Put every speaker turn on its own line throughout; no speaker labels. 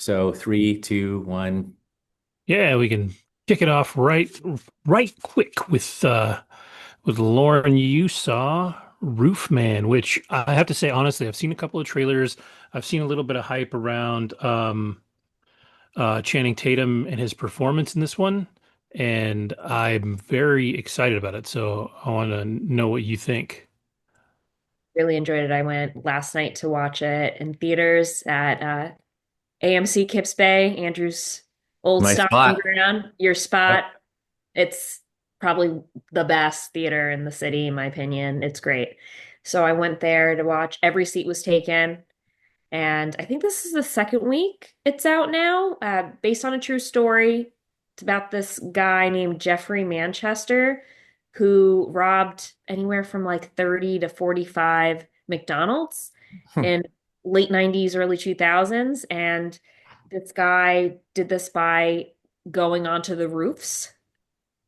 So three, two, one.
Yeah, we can kick it off right quick with Lauren. You saw Roofman, which I have to say honestly, I've seen a couple of trailers. I've seen a little bit of hype around Channing Tatum and his performance in this one, and I'm very excited about it. So I want to know what you think.
Really enjoyed it. I went last night to watch it in theaters at AMC Kips Bay, Andrew's old
My
stomping
spot.
ground, your spot.
Yep.
It's probably the best theater in the city, in my opinion. It's great. So I went there to watch. Every seat was taken. And I think this is the second week it's out now, based on a true story. It's about this guy named Jeffrey Manchester who robbed anywhere from like 30 to 45 McDonald's
Hmm.
in late 90s, early 2000s. And this guy did this by going onto the roofs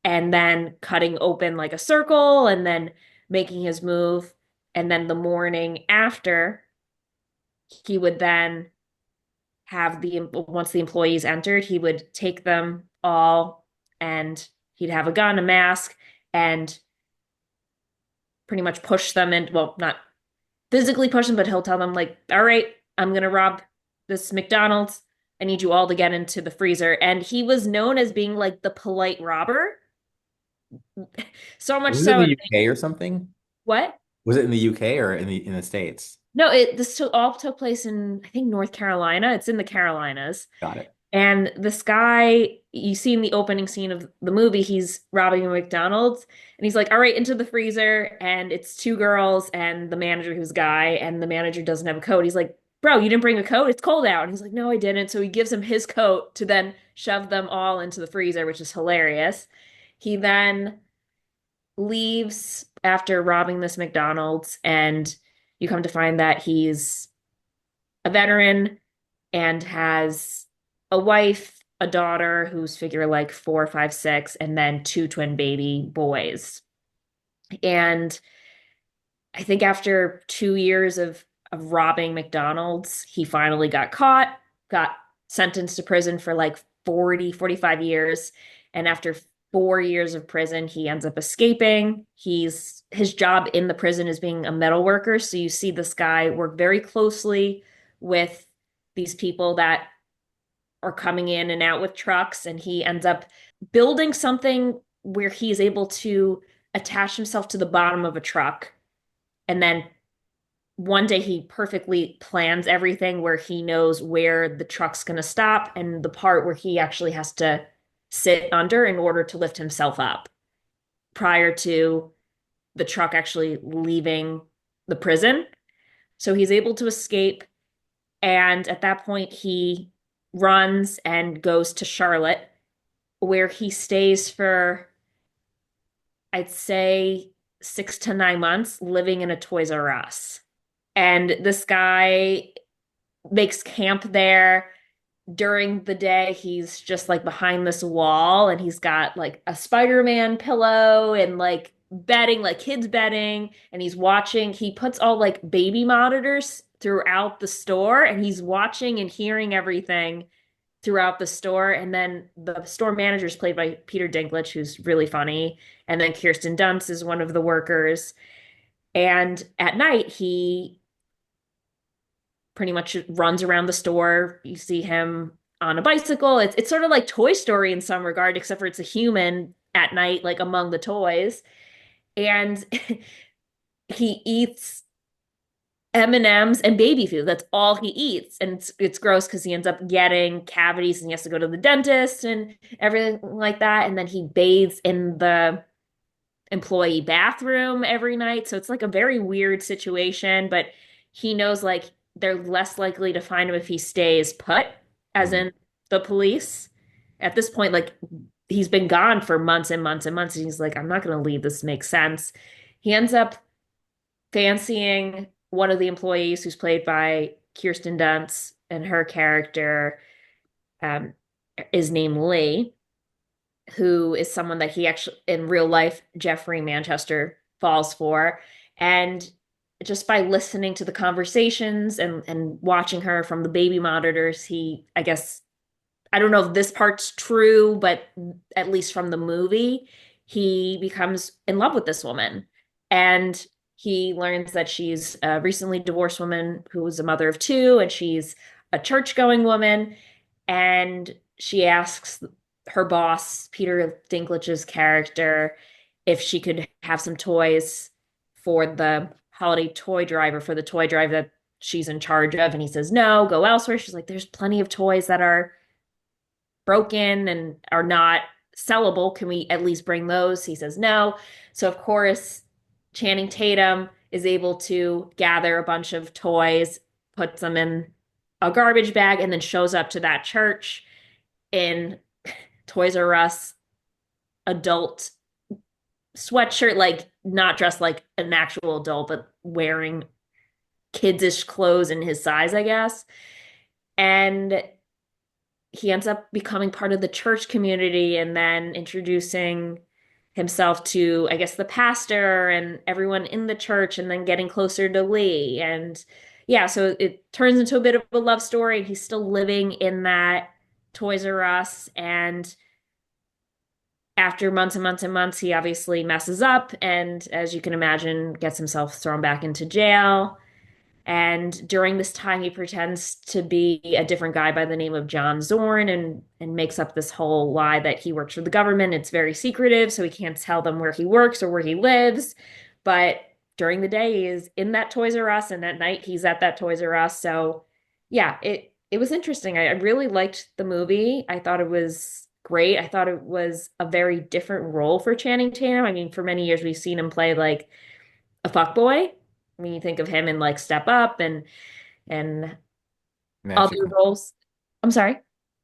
and then cutting open like a circle and then making his move. And then the morning after, he would then have once the employees entered, he would take them all and he'd have a gun, a mask, and pretty much push them in. Well, not physically push them, but he'll tell them, like, all right, I'm going to rob this McDonald's. I need you all to get into the freezer. And he was known as being like the polite robber. So much
Was it in
so.
the UK or something?
What?
Was it in the UK or in the States?
No, this all took place in, I think, North Carolina. It's in the Carolinas.
Got it.
And this guy, you see in the opening scene of the movie, he's robbing a McDonald's and he's like, all right, into the freezer. And it's two girls and the manager who's a guy, and the manager doesn't have a coat. He's like, bro, you didn't bring a coat? It's cold out. And he's like, no, I didn't. So he gives him his coat to then shove them all into the freezer, which is hilarious. He then leaves after robbing this McDonald's, and you come to find that he's a veteran and has a wife, a daughter who's figure like 4, 5, 6, and then two twin baby boys. And I think after 2 years of robbing McDonald's, he finally got caught, got sentenced to prison for like 40, 45 years. And after 4 years of prison, he ends up escaping. His job in the prison is being a metal worker. So you see this guy work very closely with these people that are coming in and out with trucks, and he ends up building something where he's able to attach himself to the bottom of a truck. And then one day he perfectly plans everything where he knows where the truck's going to stop and the part where he actually has to sit under in order to lift himself up prior to the truck actually leaving the prison. So he's able to escape. And at that point, he runs and goes to Charlotte, where he stays for, I'd say, 6 to 9 months living in a Toys R Us. And this guy makes camp there. During the day, he's just like behind this wall and he's got like a Spider-Man pillow and like bedding, like kids bedding, and he's watching. He puts all like baby monitors throughout the store and he's watching and hearing everything throughout the store. And then the store manager is played by Peter Dinklage, who's really funny. And then Kirsten Dunst is one of the workers. And at night, he pretty much runs around the store. You see him on a bicycle. It's sort of like Toy Story in some regard, except for it's a human at night, like among the toys. And he eats M&Ms and baby food. That's all he eats. And it's gross because he ends up getting cavities and he has to go to the dentist and everything like that. And then he bathes in the employee bathroom every night. So it's like a very weird situation, but he knows like they're less likely to find him if he stays put, as
Hmm.
in the police. At this point, like he's been gone for months and months and months. And he's like, I'm not going to leave. This makes sense. He ends up fancying one of the employees who's played by Kirsten Dunst, and her character um, is named Lee, who is someone that he actually, in real life, Jeffrey Manchester falls for. And just by listening to the conversations and watching her from the baby monitors, he, I guess, I don't know if this part's true, but at least from the movie, he becomes in love with this woman. And he learns that she's a recently divorced woman who was a mother of two, and she's a church-going woman. And she asks her boss, Peter Dinklage's character, if she could have some toys for the holiday toy drive or for the toy drive that she's in charge of. And he says, no, go elsewhere. She's like, there's plenty of toys that are broken and are not sellable. Can we at least bring those? He says no. So, of course, Channing Tatum is able to gather a bunch of toys, puts them in a garbage bag, and then shows up to that church in Toys R Us adult sweatshirt, like not dressed like an actual adult, but wearing kiddish clothes in his size, I guess. And he ends up becoming part of the church community and then introducing himself to, I guess, the pastor and everyone in the church, and then getting closer to Lee. And yeah, so it turns into a bit of a love story. He's still living in that Toys R Us. And after months and months and months, he obviously messes up. And as you can imagine, gets himself thrown back into jail. And during this time, he pretends to be a different guy by the name of John Zorn and makes up this whole lie that he works for the government. It's very secretive, so he can't tell them where he works or where he lives. But during the day, he is in that Toys R Us, and at night, he's at that Toys R Us. So, yeah, it was interesting. I really liked the movie. I thought it was great. I thought it was a very different role for Channing Tatum. I mean, for many years, we've seen him play like a fuckboy. I mean, you think of him in like Step Up and other
Magic
roles. I'm sorry,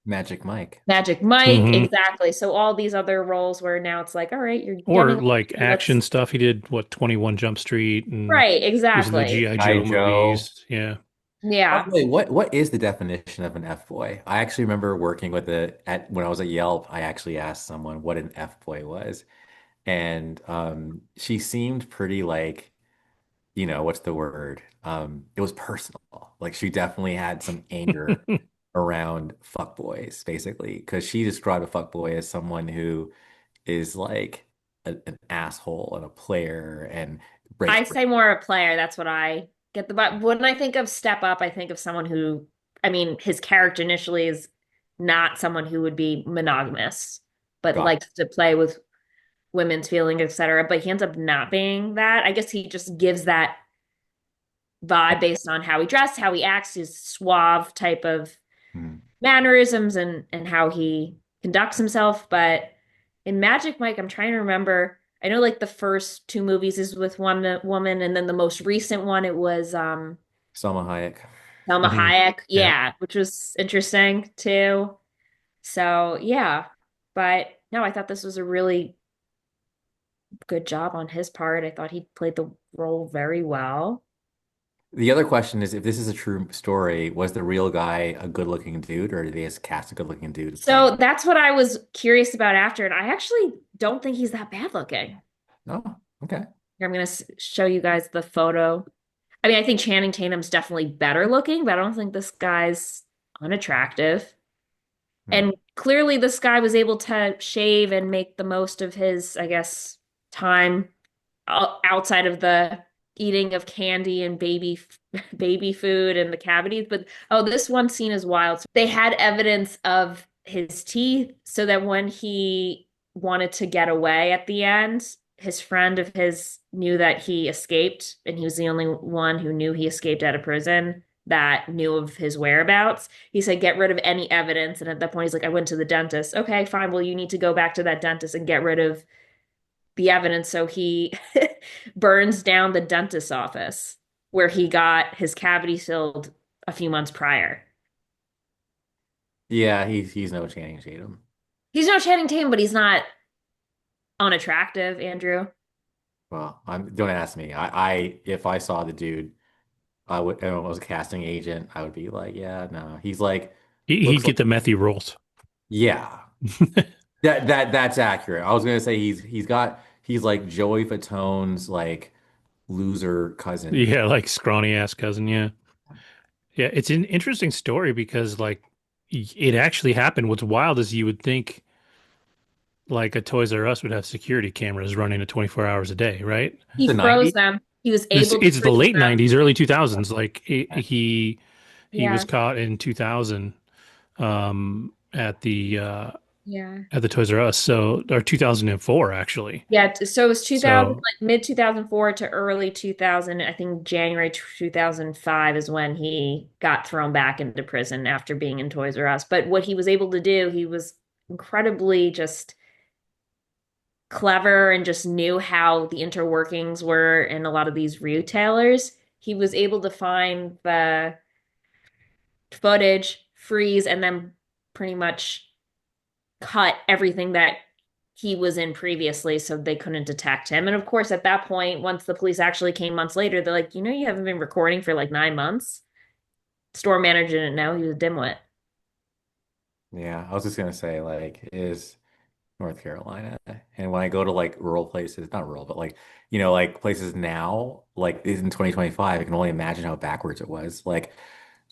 Magic Mike.
Magic Mike,
Hmm.
exactly. So all these other roles where now it's like, all right, you're
Or
getting
like
let's
action stuff. He did what, 21 Jump Street, and
right,
he was in the
exactly.
G.I.
Hi
Joe
Joe.
movies. Yeah.
By
Yeah.
the way, what is the definition of an F boy? I actually remember working with it at when I was at Yelp. I actually asked someone what an F boy was, and she seemed pretty like, what's the word? It was personal. Like she definitely had some anger around fuckboys, basically, because she described a fuckboy as someone who is like an asshole and a player and breaks.
I say more a player. That's what I get but when I think of Step Up, I think of someone who, I mean, his character initially is not someone who would be monogamous, but
Got
likes to play with women's feelings, etc. But he ends up not being that. I guess he just gives that vibe based on how he dressed, how he acts, his suave type of
it.
mannerisms and how he conducts himself. But in Magic Mike, I'm trying to remember. I know like the first two movies is with one woman, and then the most recent one it was
Selma Hayek.
Selma
Hmm.
Hayek.
Yeah.
Yeah, which was interesting too. So yeah. But no, I thought this was a really good job on his part. I thought he played the role very well.
The other question is, if this is a true story, was the real guy a good-looking dude, or did they just cast a good-looking dude to play him?
So that's what I was curious about after, and I actually don't think he's that bad looking.
Oh, okay.
Here, I'm going to show you guys the photo. I mean, I think Channing Tatum's definitely better looking, but I don't think this guy's unattractive.
Hmm.
And clearly, this guy was able to shave and make the most of his, I guess, time outside of the eating of candy and baby food and the cavities. But oh, this one scene is wild. So they had evidence of his teeth so that when he wanted to get away at the end, his friend of his knew that he escaped, and he was the only one who knew he escaped out of prison that knew of his whereabouts. He said, get rid of any evidence. And at that point, he's like, I went to the dentist. Okay, fine. Well, you need to go back to that dentist and get rid of the evidence. So he burns down the dentist's office where he got his cavity filled a few months prior.
Yeah, he's no Channing Tatum.
He's no Channing Tatum, but he's not unattractive, Andrew.
Well, don't ask me. I if I saw the dude, I would, and I was a casting agent, I would be like, yeah, no. He's like,
He'd
looks like,
get the methy roles.
yeah. That's accurate. I was gonna say he's like Joey Fatone's like loser cousin.
Yeah, like scrawny ass cousin. Yeah. Yeah, it's an interesting story because like it actually happened. What's wild is you would think like a Toys R Us would have security cameras running at 24 hours a day, right?
He
The
froze
90s?
them. He was
This
able to
it's the
freeze
late
them.
90s, early 2000s. Like he was
Yeah.
caught in 2000
Yeah.
at the Toys R Us. So or 2004 actually.
Yeah, so it was 2000,
So
like mid 2004 to early 2000. I think January 2005 is when he got thrown back into prison after being in Toys R Us. But what he was able to do, he was incredibly just clever and just knew how the interworkings were in a lot of these retailers. He was able to find the footage, freeze, and then pretty much cut everything that he was in previously so they couldn't detect him. And of course, at that point, once the police actually came months later, they're like, you haven't been recording for like 9 months. Store manager didn't know he was a dimwit.
Yeah, I was just gonna say, like, is North Carolina. And when I go to like rural places, not rural, but like, like places now, like in 2025, I can only imagine how backwards it was. Like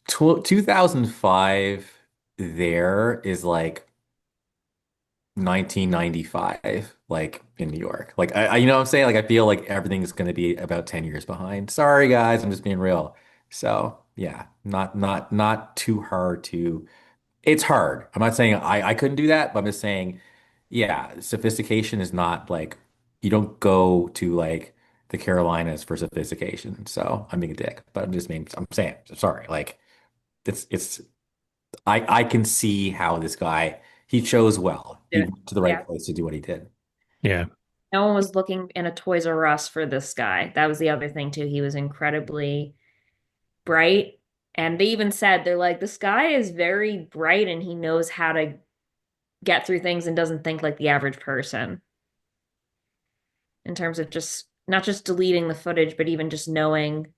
2005 there is like 1995, like in New York. Like you know what I'm saying? Like I feel like everything's going to be about 10 years behind. Sorry guys, I'm just being real. So, yeah, not too hard to it's hard. I'm not saying I couldn't do that, but I'm just saying, yeah, sophistication is not like you don't go to like the Carolinas for sophistication. So I'm being a dick, but I'm saying, sorry. Like it's I can see how this guy he chose well. He went to the right
Yeah.
place to do what he did.
yeah.
No one was looking in a Toys R Us for this guy. That was the other thing too. He was incredibly bright. And they even said, they're like, this guy is very bright and he knows how to get through things and doesn't think like the average person in terms of just not just deleting the footage, but even just knowing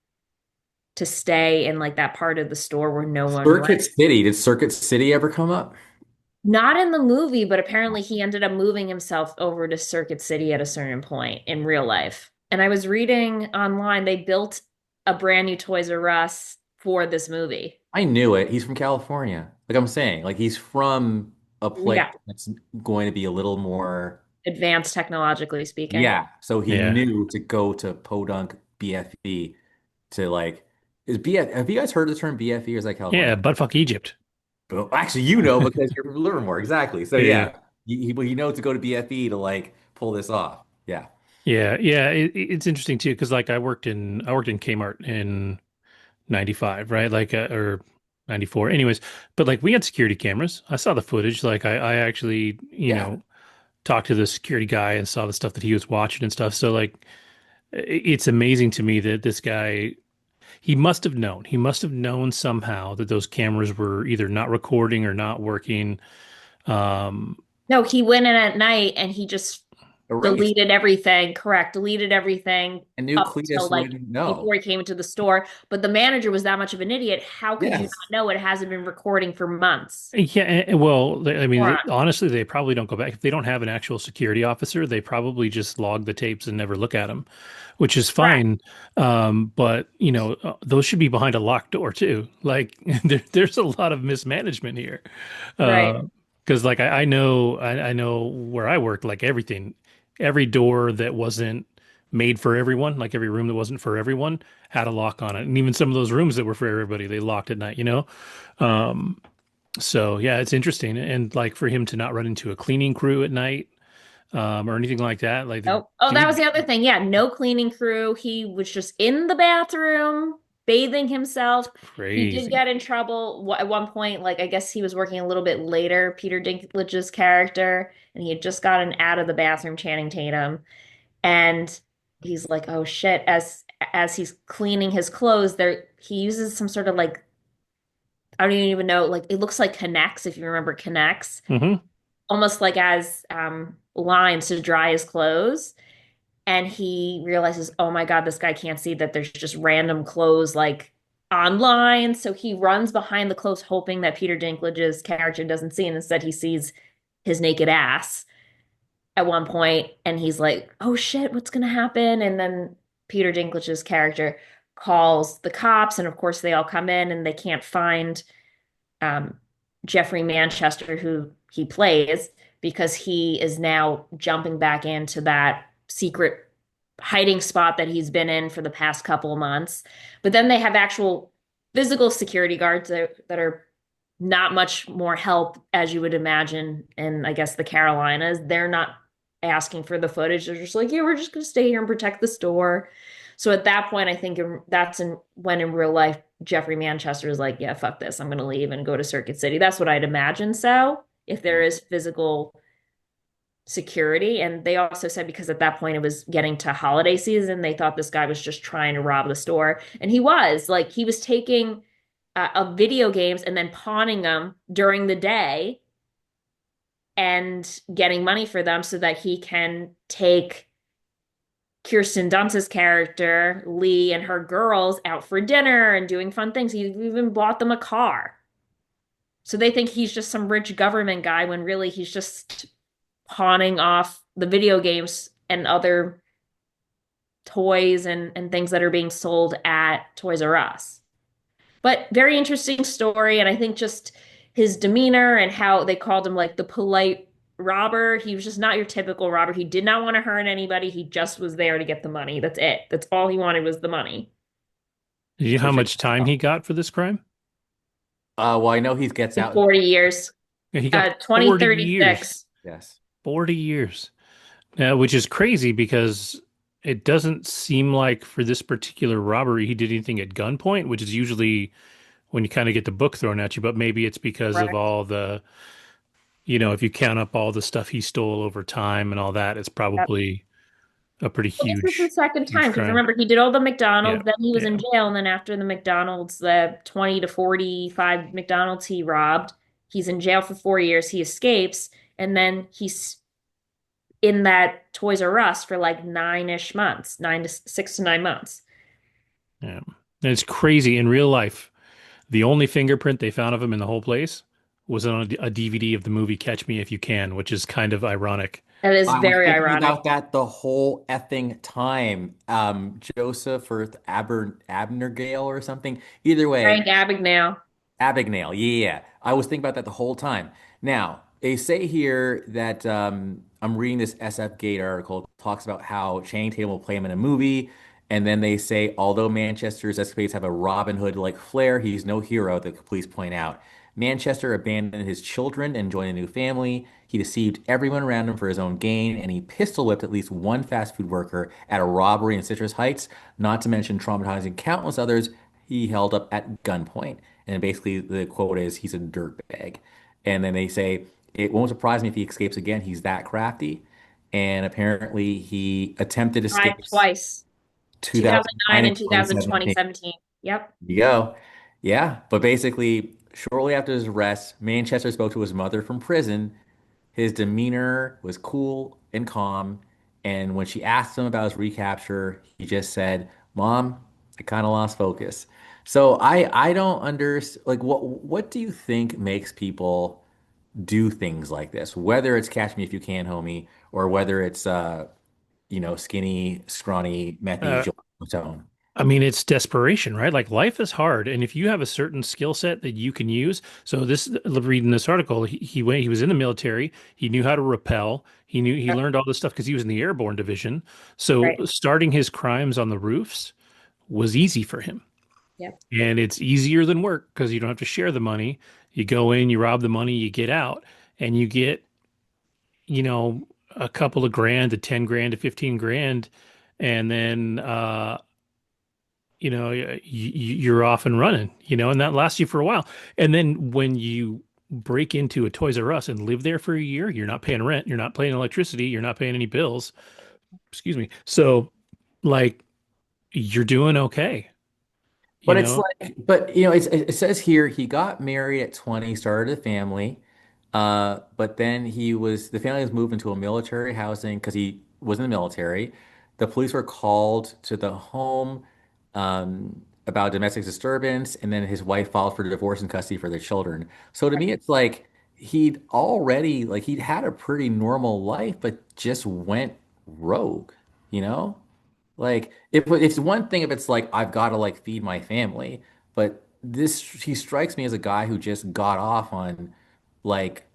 to stay in like that part of the store where no one went.
Circuit City, did Circuit City ever come up?
Not in the movie, but apparently he ended up moving himself over to Circuit City at a certain point in real life. And I was reading online, they built a brand new Toys R Us for this movie.
I knew it. He's from California. Like I'm saying, like he's from a place
Yeah,
that's going to be a little more.
advanced technologically speaking.
Yeah, so he
Yeah.
knew to go to Podunk BFE to like is BF have you guys heard of the term BFE or is that
Yeah,
California?
buttfuck Egypt.
Well, actually, you know because you're from Livermore, exactly. So
Yeah.
yeah, you know to go to BFE to like pull this off. Yeah.
Yeah, yeah, it's interesting too because like I worked in Kmart in 95, right? Like or 94. Anyways, but like we had security cameras. I saw the footage. Like I actually,
Yeah.
talked to the security guy and saw the stuff that he was watching and stuff. So like it's amazing to me that this guy he must have known. He must have known somehow that those cameras were either not recording or not working. Um,
No, he went in at night and he just
Erased.
deleted everything, correct, deleted everything
I knew
up until
Cletus
like
wouldn't
before
know.
he came into the store. But the manager was that much of an idiot. How could you
Yes.
not know it hasn't been recording for months?
Yeah, well, I mean,
Moron.
honestly, they probably don't go back. If they don't have an actual security officer, they probably just log the tapes and never look at them, which is
Correct.
fine. But those should be behind a locked door too. Like there's a lot of mismanagement here.
Right.
Because like I know where I work, like every door that wasn't made for everyone, like every room that wasn't for everyone, had a lock on it, and even some of those rooms that were for everybody, they locked at night. Um, so yeah, it's interesting, and like for him to not run into a cleaning crew at night, or anything like that, like the
Oh, oh, that was
dude,
the other thing. Yeah, no cleaning crew. He was just in the bathroom, bathing himself. He did
crazy.
get in trouble at one point. Like, I guess he was working a little bit later, Peter Dinklage's character, and he had just gotten out of the bathroom, Channing Tatum, and he's like, "Oh shit!" As he's cleaning his clothes, there he uses some sort of like I don't even know, like it looks like Connects, if you remember Connects,
Hmm.
almost like as lines to dry his clothes. And he realizes, oh my God, this guy can't see that there's just random clothes like online. So he runs behind the clothes, hoping that Peter Dinklage's character doesn't see. And instead, he sees his naked ass at one point, and he's like, oh shit, what's gonna happen? And then Peter Dinklage's character calls the cops, and of course they all come in and they can't find um, Jeffrey Manchester, who he plays, because he is now jumping back into that secret hiding spot that he's been in for the past couple of months. But then they have actual physical security guards that are not much more help as you would imagine in, I guess, the Carolinas. They're not asking for the footage. They're just like, yeah, we're just going to stay here and protect the store. So at that point, I think when in real life, Jeffrey Manchester is like, yeah, fuck this. I'm going to leave and go to Circuit City. That's what I'd imagine. So if there is physical security. And they also said because at that point it was getting to holiday season, they thought this guy was just trying to rob the store. And he was like, he was taking video games and then pawning them during the day and getting money for them so that he can take Kirsten Dunst's character, Lee, and her girls out for dinner and doing fun things. He even bought them a car. So they think he's just some rich government guy when really he's just pawning off the video games and other toys and things that are being sold at Toys R Us. But very interesting story. And I think just his demeanor and how they called him like the polite robber. He was just not your typical robber. He did not want to hurt anybody. He just was there to get the money. That's it. That's all he wanted was the money.
Do you know
So
how
check
much
this
time
out.
he got for this crime?
Well, I know he gets
In
out in
40 years,
Yeah, he got 40 years.
2036.
yes.
40 years. Which is crazy because it doesn't seem like for this particular robbery he did anything at gunpoint, which is usually when you kind of get the book thrown at you, but maybe it's because of
Correct.
all the, if you count up all the stuff he stole over time and all that, it's
Yep.
probably a pretty
Well, this is the second
huge
time because
crime.
remember he did all the
Yeah.
McDonald's, then he was in
Yeah.
jail, and then after the McDonald's, the 20 to 45 McDonald's he robbed, he's in jail for 4 years. He escapes, and then he's in that Toys R Us for like 9-ish months, 6 to 9 months.
Yeah. And it's crazy in real life. The only fingerprint they found of him in the whole place was on a DVD of the movie Catch Me If You Can, which is kind of ironic.
That is
I was
very
thinking
ironic.
about that the whole effing time. Joseph or Abnergale or something. Either way,
Frank Abagnale.
Abagnale. Yeah. I was thinking about that the whole time. Now, they say here that I'm reading this SF Gate article. It talks about how Channing Tatum will play him in a movie. And then they say, although Manchester's escapades have a Robin Hood-like flair, he's no hero, the police point out. Manchester abandoned his children and joined a new family. He deceived everyone around him for his own gain, and he pistol whipped at least one fast food worker at a robbery in Citrus Heights, not to mention traumatizing countless others he held up at gunpoint. And basically, the quote is, he's a dirtbag. And then they say, it won't surprise me if he escapes again. He's that crafty. And apparently, he attempted
Tried
escapes
twice.
2009
2009
and
and
2017.
2017. Yep.
You go. Yeah. But basically, shortly after his arrest, Manchester spoke to his mother from prison. His demeanor was cool and calm. And when she asked him about his recapture, he just said, Mom, I kind of lost focus. So I don't understand, like, what do you think makes people do things like this? Whether it's Catch Me If You Can, homie, or whether it's skinny, scrawny, methy
Uh,
Joe Tone.
I mean, it's desperation, right? Like life is hard, and if you have a certain skill set that you can use, so this reading this article, he was in the military. He knew how to rappel. He
Yep.
learned all this stuff because he was in the airborne division. So
Right.
starting his crimes on the roofs was easy for him,
Yep.
and it's easier than work because you don't have to share the money. You go in, you rob the money, you get out, and you get you know a couple of grand to 10 grand to 15 grand, and then you're off and running, and that lasts you for a while. And then when you break into a Toys R Us and live there for a year, you're not paying rent, you're not paying electricity, you're not paying any bills. Excuse me. So, like, you're doing okay, you
But it's
know?
like, but it says here he got married at 20, started a family. But then the family was moved into a military housing because he was in the military. The police were called to the home about domestic disturbance, and then his wife filed for divorce and custody for their children. So to me, it's like he'd had a pretty normal life, but just went rogue, you know? Like if it's one thing if it's like I've got to like feed my family, but this he strikes me as a guy who just got off on like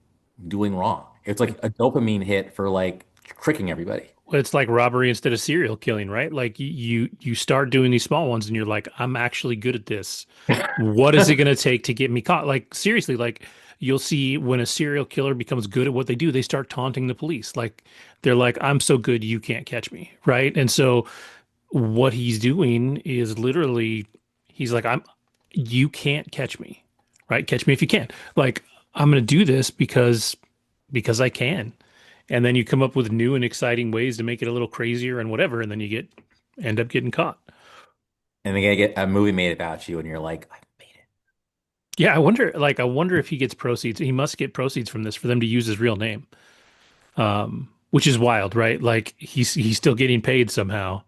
doing wrong. It's like a dopamine hit for like tricking everybody.
It's like robbery instead of serial killing, right? Like you start doing these small ones and you're like, I'm actually good at this. What is it going to take to get me caught? Like seriously, like you'll see when a serial killer becomes good at what they do, they start taunting the police. Like they're like, I'm so good you can't catch me, right? And so what he's doing is literally he's like, I'm you can't catch me, right? Catch me if you can. Like I'm going to do this because I can. And then you come up with new and exciting ways to make it a little crazier and whatever, and then you end up getting caught.
And they gotta get a movie made about you, and you're like, I made it.
Yeah, I wonder if he gets proceeds. He must get proceeds from this for them to use his real name. Which is wild, right? Like he's still getting paid somehow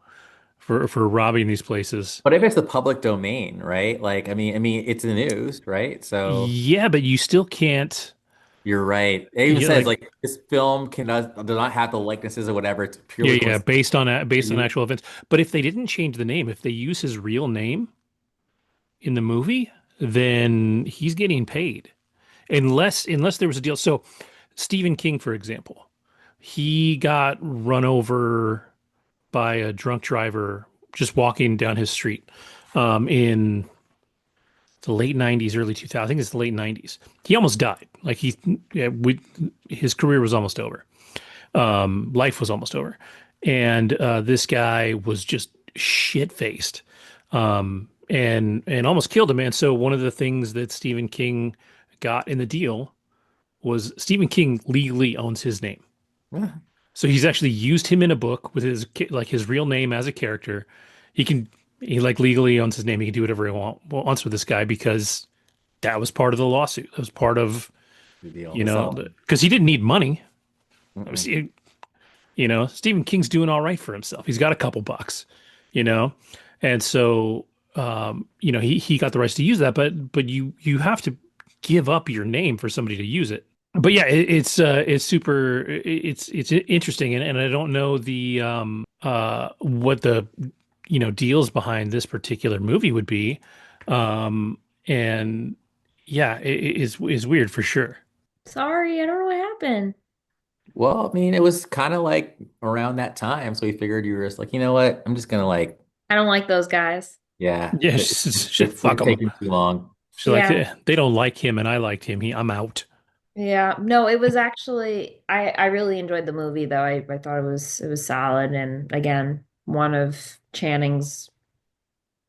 for robbing these places.
But if it's the public domain, right? Like, I mean, it's in the news, right? So
Yeah, but you still can't.
you're right. It even
Yeah,
says
like
like this film cannot does not have the likenesses or whatever. It's
yeah,
purely
yeah,
coincidental.
based on actual events. But if they didn't change the name, if they use his real name in the movie, then he's getting paid. Unless there was a deal. So Stephen King, for example, he got run over by a drunk driver just walking down his street in the late 90s, early 2000s. I think it's the late 90s. He almost died. Like yeah, his career was almost over. Life was almost over. And this guy was just shit faced and almost killed him. And so one of the things that Stephen King got in the deal was Stephen King legally owns his name.
Yeah.
So he's actually used him in a book with his real name as a character. He can he like legally owns his name. He can do whatever he wants with this guy because that was part of the lawsuit. That was part of,
The deal,
you
the
know,
settlement.
because he didn't need money.
Mm-mm.
You know, Stephen King's doing all right for himself. He's got a couple bucks, you know, and so you know he got the rights to use that, but you have to give up your name for somebody to use it. But yeah, it's super it's interesting, and I don't know the what the deals behind this particular movie would be, and yeah, it is weird for sure.
Sorry, I don't know what happened.
Well, I mean, it was kind of like around that time, so we figured you were just like, you know what? I'm just gonna like,
I don't like those guys.
yeah,
Yeah,
we're
fuck them.
taking too long.
She's like,
Yeah.
they don't like him, and I liked him. I'm out.
Yeah. No, it was actually I really enjoyed the movie though. I thought it was solid and again, one of Channing's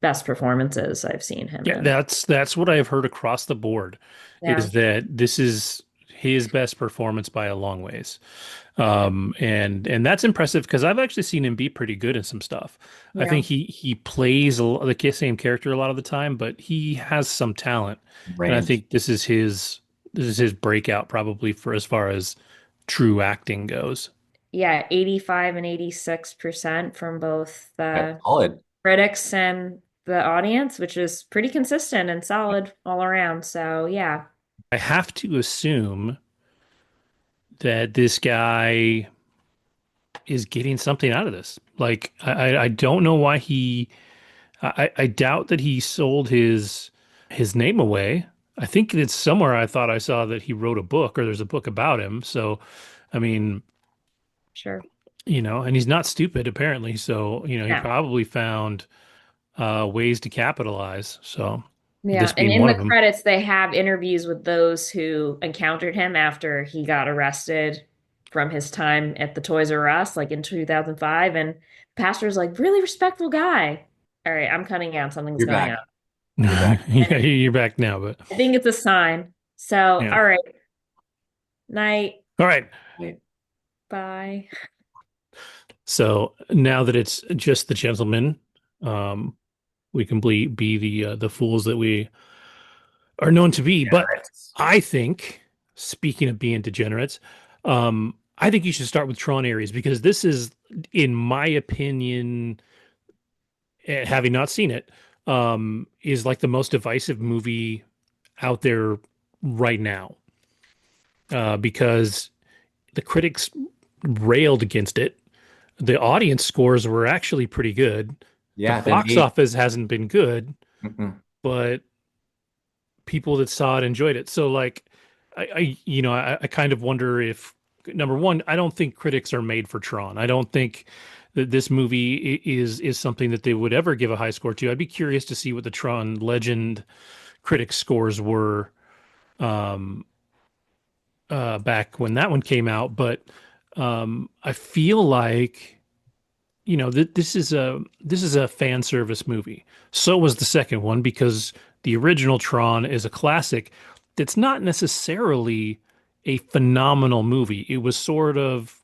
best performances I've seen him
Yeah,
in.
that's what I've heard across the board
Yeah.
is that this is his best performance by a long ways. And that's impressive because I've actually seen him be pretty good in some stuff. I
Yeah.
think he plays the same character a lot of the time, but he has some talent, and I
Range.
think this is his breakout probably for as far as true acting goes.
Yeah, 85 and 86% from both
That's
the
solid.
critics and the audience, which is pretty consistent and solid all around. So, yeah.
I have to assume that this guy is getting something out of this. Like I don't know why I doubt that he sold his name away. I think it's somewhere I thought I saw that he wrote a book or there's a book about him. So I mean,
Sure.
and he's not stupid apparently. So, he
Yeah.
probably found ways to capitalize. So
Yeah.
this
And
being
in
one
the
of them.
credits, they have interviews with those who encountered him after he got arrested from his time at the Toys R Us, like in 2005. And the pastor's like, really respectful guy. All right, I'm cutting out. Something's
You're
going on.
back. You're back.
Yeah, you're back now, but
I think it's a sign. So,
yeah.
all right. Night.
All right.
Right.
Bye.
So now that it's just the gentleman, um, we can be the fools that we are known to be. But
Degenerates.
I think, speaking of being degenerates, I think you should start with Tron Ares because this is, in my opinion, having not seen it, is like the most divisive movie out there right now. Because the critics railed against it. the audience scores were actually pretty good. The
Yeah, then
box office hasn't been good,
mm-mm.
but people that saw it enjoyed it. So like I kind of wonder if number one, I don't think critics are made for Tron. I don't think that this movie is something that they would ever give a high score to. I'd be curious to see what the Tron Legend critic scores were um back when that one came out, but I feel like this is a fan service movie. So was the second one because the original Tron is a classic that's not necessarily a phenomenal movie. It was sort of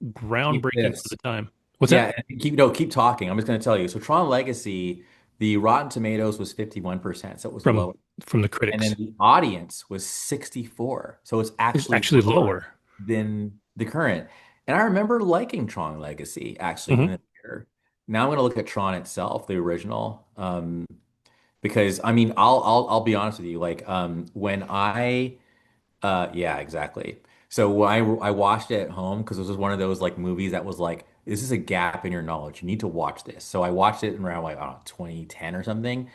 Keep
groundbreaking for the
this.
time. What's
Yeah,
that?
and keep talking. I'm just going to tell you. So Tron Legacy, the Rotten Tomatoes was 51%, so it was
From
low.
from the
And then
critics.
the audience was 64. So it's
It's
actually
actually
lower
lower.
than the current. And I remember liking Tron Legacy actually in
Hmm.
the theater. Now I'm going to look at Tron itself, the original. Because I mean, I'll be honest with you. Like when I yeah, exactly. So when I watched it at home because this was one of those like movies that was like, this is a gap in your knowledge. You need to watch this. So I watched it in around like, I don't know, 2010 or something.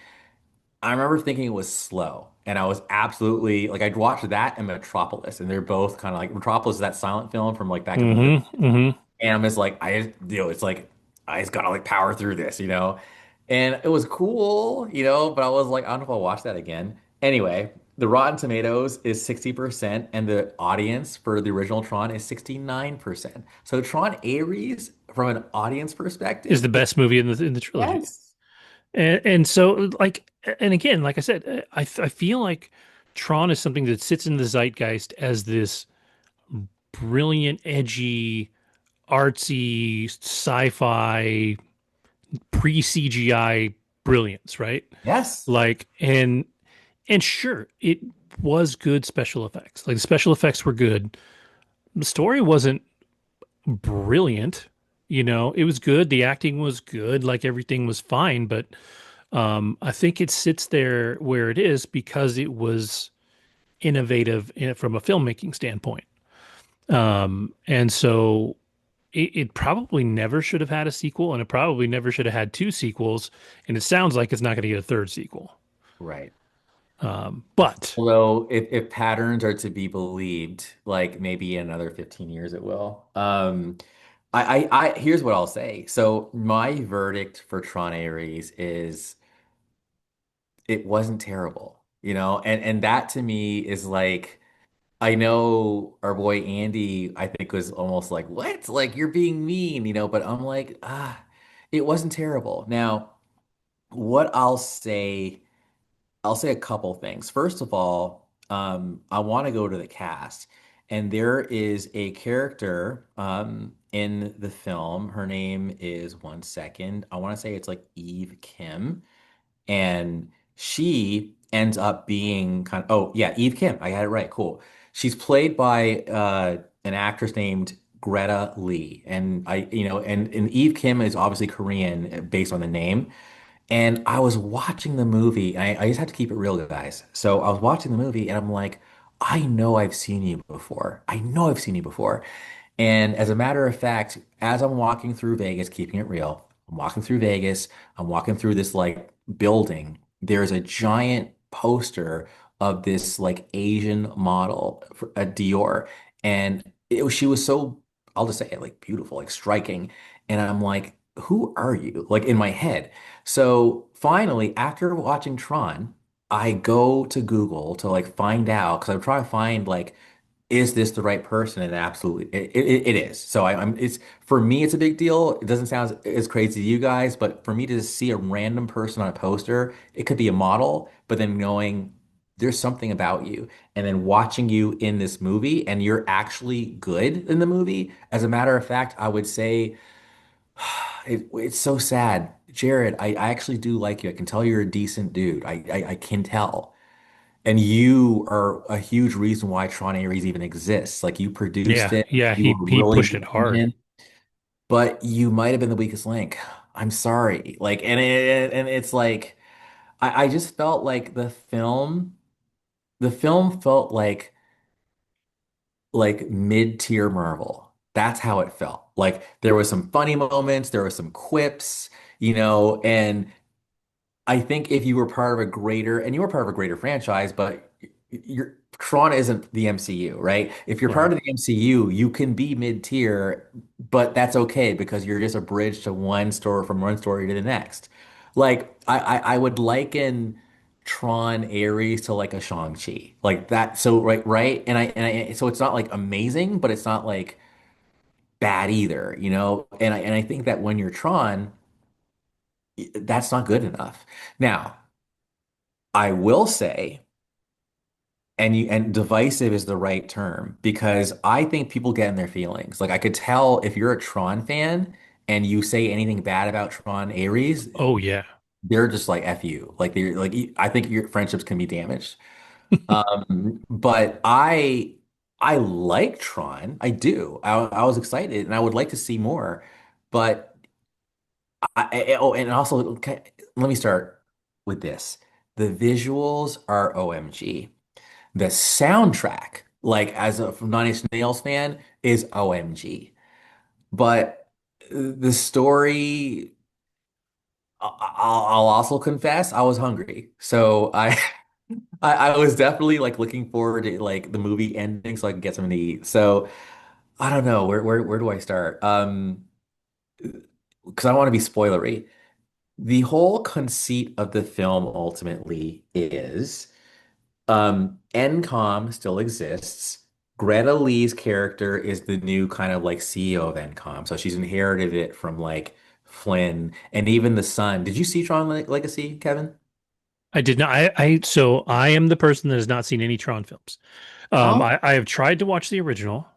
I remember thinking it was slow. And I was absolutely like I'd watched that and Metropolis, and they're both kind of like Metropolis is that silent film from like back in the day.
Hmm.
And I'm just like, it's like I just gotta like power through this, you know? And it was cool, you know, but I was like, I don't know if I'll watch that again. Anyway, the Rotten Tomatoes is 60%, and the audience for the original Tron is 69%. So Tron Ares, from an audience
Is
perspective,
the best movie in the trilogy.
yes.
And so like and again, like I said, I feel like Tron is something that sits in the zeitgeist as this brilliant, edgy, artsy, sci-fi, pre-CGI brilliance, right?
Yes.
Like and sure, it was good special effects. Like the special effects were good. The story wasn't brilliant, it was good. The acting was good, like everything was fine, but I think it sits there where it is because it was innovative from a filmmaking standpoint. And so it probably never should have had a sequel, and it probably never should have had two sequels. And it sounds like it's not going to get a third sequel.
Right.
But
Although if patterns are to be believed, like maybe in another 15 years it will. Here's what I'll say. So my verdict for Tron Ares is it wasn't terrible, you know, and that to me is like I know our boy Andy, I think was almost like, what? Like you're being mean, you know, but I'm like, it wasn't terrible. Now, what I'll say a couple things. First of all, I want to go to the cast, and there is a character in the film. Her name is one second. I want to say it's like Eve Kim, and she ends up being kind of oh yeah, Eve Kim. I had it right. Cool. She's played by an actress named Greta Lee, and and Eve Kim is obviously Korean based on the name. And I was watching the movie, and I just have to keep it real, guys. So I was watching the movie, and I'm like, I know I've seen you before. I know I've seen you before. And as a matter of fact, as I'm walking through Vegas, keeping it real, I'm walking through Vegas, I'm walking through this like building. There's a giant poster of this like Asian model for a Dior. And she was so, I'll just say it, like beautiful, like striking. And I'm like, who are you? Like in my head. So finally, after watching Tron, I go to Google to like find out because I'm trying to find like, is this the right person? And absolutely, it is. So I'm it's for me, it's a big deal. It doesn't sound as crazy to you guys, but for me to just see a random person on a poster, it could be a model, but then knowing there's something about you, and then watching you in this movie, and you're actually good in the movie. As a matter of fact, I would say. It's so sad. Jared, I actually do like you. I can tell you're a decent dude. I can tell. And you are a huge reason why Tron Ares even exists. Like you produced
yeah,
it,
yeah,
you were
he
really
pushed it
behind
hard.
it, but you might have been the weakest link. I'm sorry. Like, and it's like I just felt like the film felt like mid-tier Marvel. That's how it felt. Like there was some funny moments, there were some quips, and I think if you were part of a greater, and you were part of a greater franchise, but Tron isn't the MCU, right? If you're part
Right.
of the MCU, you can be mid-tier, but that's okay because you're just a bridge to one story from one story to the next. Like I would liken Tron Ares to like a Shang-Chi. Like that. So right. And I so it's not like amazing, but it's not like bad either, And I think that when you're Tron, that's not good enough. Now, I will say, and divisive is the right term because I think people get in their feelings. Like I could tell if you're a Tron fan and you say anything bad about Tron Ares,
Oh yeah.
they're just like F you. Like they're like I think your friendships can be damaged. But I like Tron. I do. I was excited and I would like to see more. But oh, and also okay, let me start with this. The visuals are OMG. The soundtrack, like as a Nine Inch Nails fan, is OMG. But the story, I'll also confess, I was hungry. So I was definitely like looking forward to like the movie ending so I could get something to eat. So I don't know where do I start? Because I don't want to be spoilery. The whole conceit of the film ultimately is. NCOM still exists. Greta Lee's character is the new kind of like CEO of NCOM. So she's inherited it from like Flynn and even the son. Did you see Tron Legacy, Kevin?
I did not. So I am the person that has not seen any Tron films.
Oh,
I have tried to watch the original,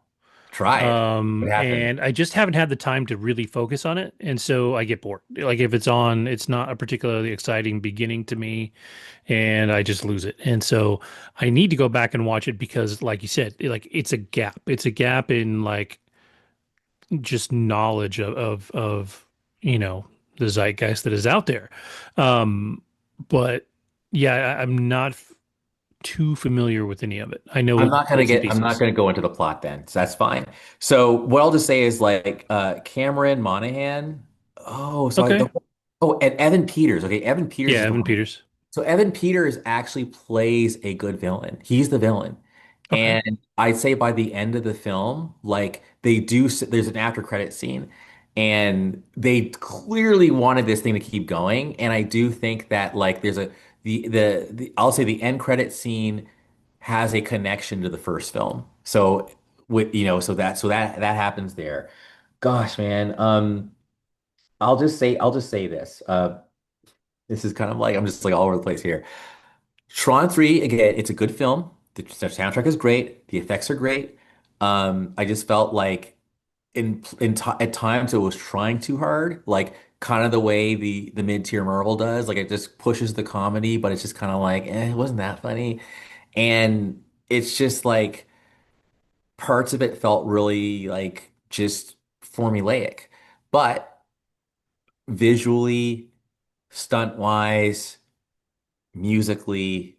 tried. What happened?
and I just haven't had the time to really focus on it, and so I get bored. Like if it's on, it's not a particularly exciting beginning to me, and I just lose it. And so I need to go back and watch it because, like you said, like it's a gap. It's a gap in like just knowledge of the zeitgeist that is out there. Um, but yeah, I'm not too familiar with any of it. I know bits and
I'm not
pieces.
gonna go into the plot then. So that's fine. So what I'll just say is like Cameron Monaghan. Oh, so I
Okay.
the oh and Evan Peters. Okay, Evan
Yeah,
Peters is the
Evan
one.
Peters.
So Evan Peters actually plays a good villain. He's the villain.
Okay.
And I'd say by the end of the film, like there's an after credit scene and they clearly wanted this thing to keep going. And I do think that like there's a, the I'll say the end credit scene has a connection to the first film. So that happens there. Gosh, man. I'll just say this. This is kind of like I'm just like all over the place here. Tron 3, again, it's a good film. The soundtrack is great. The effects are great. I just felt like at times it was trying too hard, like kind of the way the mid-tier Marvel does. Like it just pushes the comedy, but it's just kind of like, it wasn't that funny. And it's just like parts of it felt really like just formulaic. But visually, stunt-wise, musically,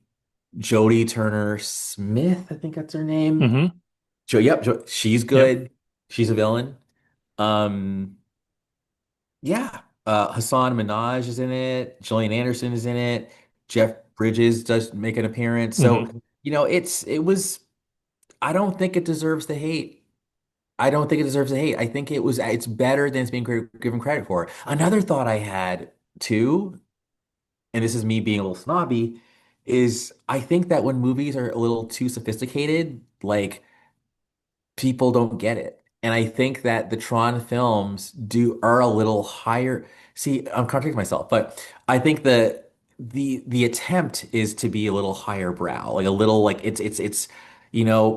Jodie Turner Smith, I think that's her name.
Mm-hmm.
She's
Yep.
good. She's a villain. Um, yeah. Hassan Minaj is in it. Gillian Anderson is in it. Jeff Bridges does make an appearance. So,
Mm-hmm.
it was, I don't think it deserves the hate. I don't think it deserves the hate. I think it's better than it's being given credit for. Another thought I had too, and this is me being a little snobby, is I think that when movies are a little too sophisticated, like people don't get it. And I think that the Tron films are a little higher. See, I'm contradicting myself, but I think the attempt is to be a little higher brow, like a little like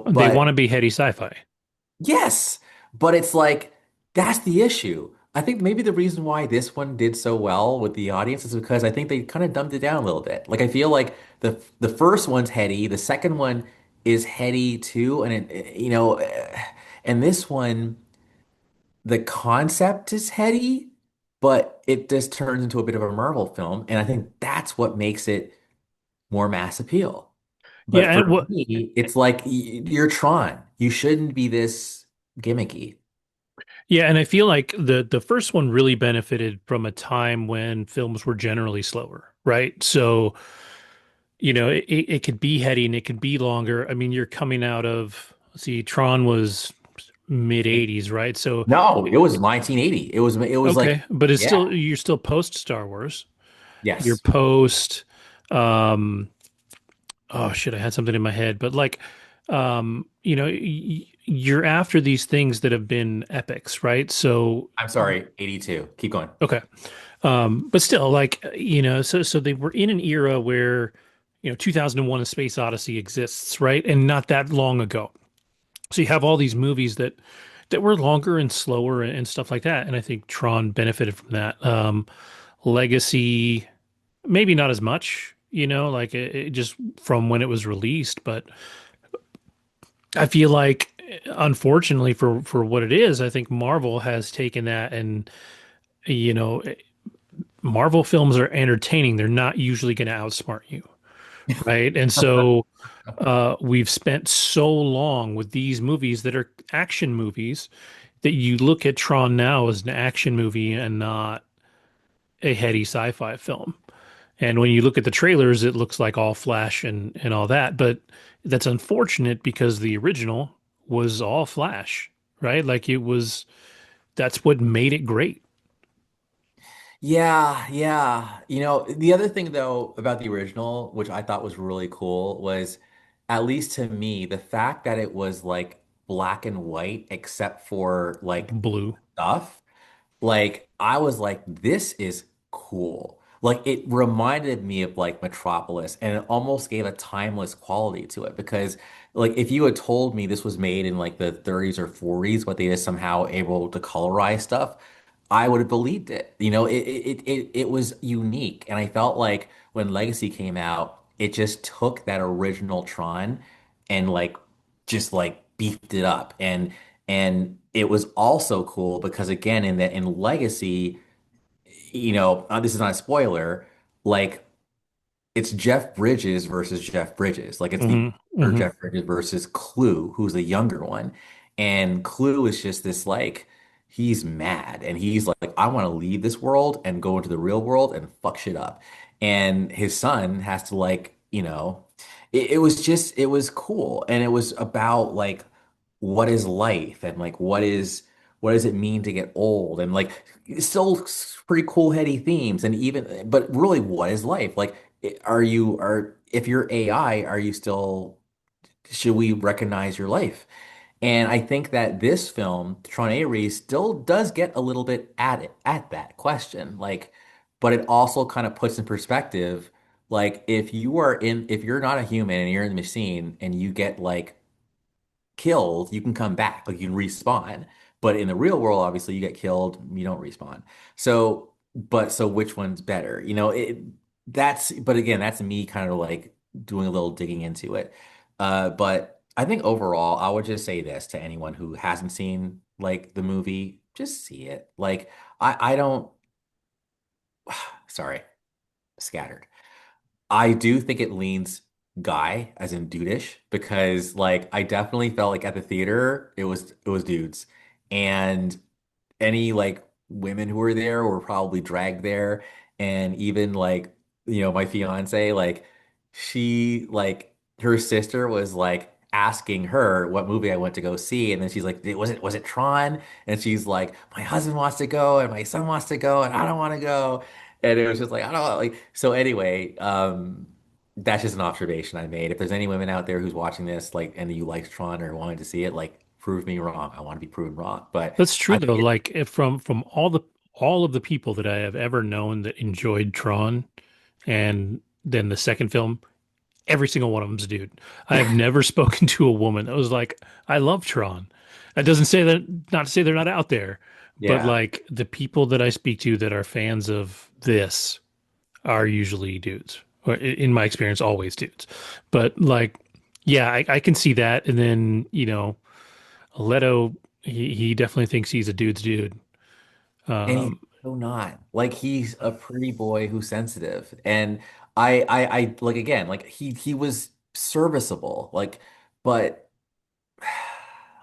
They
but
want to be heady sci-fi.
yes, but it's like that's the issue. I think maybe the reason why this one did so well with the audience is because I think they kind of dumbed it down a little bit. Like I feel like the first one's heady, the second one is heady too, and and this one the concept is heady, but it just turns into a bit of a Marvel film, and I think that's what makes it more mass appeal. But
Yeah,
for
and what
me, it's like you're Tron. You shouldn't be this gimmicky.
Yeah, and I feel like the first one really benefited from a time when films were generally slower, right? So, it could be heady and it could be longer. I mean, you're coming out of, see, Tron was mid 80s, right? So,
No, it was 1980. It was like,
okay, but it's
yeah,
still, you're still post Star Wars. You're
yes.
post, um, oh shit, I had something in my head, but like, you're after these things that have been epics, right? So,
I'm sorry, 82. Keep going.
okay. But still, like, so they were in an era where, 2001: A Space Odyssey exists, right? And not that long ago. So you have all these movies that were longer and slower and stuff like that. And I think Tron benefited from that. Legacy, maybe not as much, like it just from when it was released, but I feel like, unfortunately for what it is, I think Marvel has taken that and, you know, Marvel films are entertaining. They're not usually going to outsmart you, right? And so we've spent so long with these movies that are action movies that you look at Tron now as an action movie and not a heady sci-fi film. And when you look at the trailers, it looks like all flash and all that. But that's unfortunate because the original was all flash, right? Like it was, that's what made it great.
Yeah, yeah. The other thing though about the original, which I thought was really cool, was at least to me, the fact that it was like black and white except for like
Blue.
stuff. Like I was like, this is cool. Like it reminded me of like Metropolis and it almost gave a timeless quality to it because like if you had told me this was made in like the 30s or 40s, but they just somehow able to colorize stuff, I would have believed it. It was unique. And I felt like when Legacy came out, it just took that original Tron and like just like beefed it up. And it was also cool because again, in Legacy, this is not a spoiler, like it's Jeff Bridges versus Jeff Bridges. Like it's the
Hmm.
older
Hmm.
Jeff Bridges versus Clue, who's the younger one. And Clue is just this like he's mad and he's like, I want to leave this world and go into the real world and fuck shit up. And his son has to like, it was cool. And it was about like what is life and like what does it mean to get old and like it's still pretty cool heady themes and even but really what is life like if you're AI are you still should we recognize your life and I think that this film Tron Ares still does get a little bit at it at that question like but it also kind of puts in perspective like if you're not a human and you're in the machine and you get like killed, you can come back, like you can respawn. But in the real world, obviously, you get killed, you don't respawn. So which one's better? But again, that's me kind of like doing a little digging into it. But I think overall, I would just say this to anyone who hasn't seen like the movie, just see it. Like, I don't, sorry, scattered. I do think it leans guy as in dudeish because like I definitely felt like at the theater it was dudes and any like women who were there were probably dragged there and even like my fiance like she like her sister was like asking her what movie I went to go see and then she's like was it Tron and she's like my husband wants to go and my son wants to go and I don't want to go and it was just like I don't know, like so anyway that's just an observation I made if there's any women out there who's watching this like and you like Tron or wanted to see it like prove me wrong I want to be proven wrong but
That's true
I
though.
think
Like if from all of the people that I have ever known that enjoyed Tron and then the second film, every single one of them's a dude. I have never spoken to a woman that was like, I love Tron. That doesn't say that, not to say they're not out there, but
yeah.
like the people that I speak to that are fans of this are usually dudes. Or in my experience, always dudes. But like, yeah, I can see that. And then, Leto, he definitely thinks he's a dude's dude.
And he's
Um,
so not. Like he's a pretty boy who's sensitive. And I like again, like he was serviceable. Like, but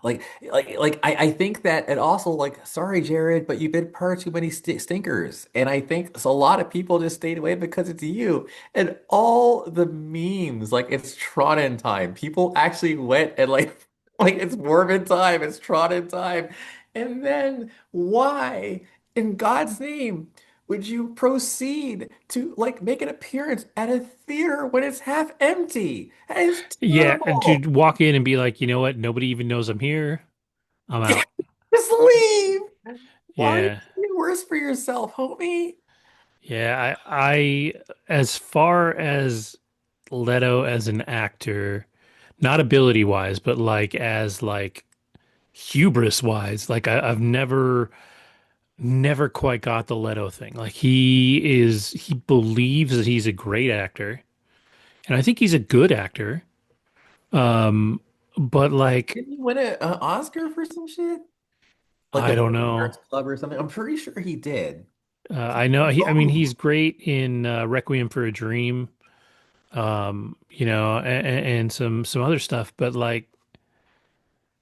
I think that, and also like, sorry, Jared, but you've been part of too many stinkers. And I think so a lot of people just stayed away because it's you. And all the memes, like it's Tron in time. People actually went and like like it's Mormon time, it's Tron in time. And then why, in God's name, would you proceed to like make an appearance at a theater when it's half empty? That is
Yeah, and to
terrible.
walk in and be like, you know what? Nobody even knows I'm here. I'm out.
Just leave. Why are you
Yeah.
making it worse for yourself, homie?
Yeah, as far as Leto as an actor, not ability wise, but like as like hubris wise, like I've never quite got the Leto thing. Like he believes that he's a great actor, and I think he's a good actor. Um, but like
Didn't he win an Oscar for some shit? Like the
I don't
Performers
know.
Club or something? I'm pretty sure he did.
I know I mean he's great in Requiem for a Dream, and some other stuff, but like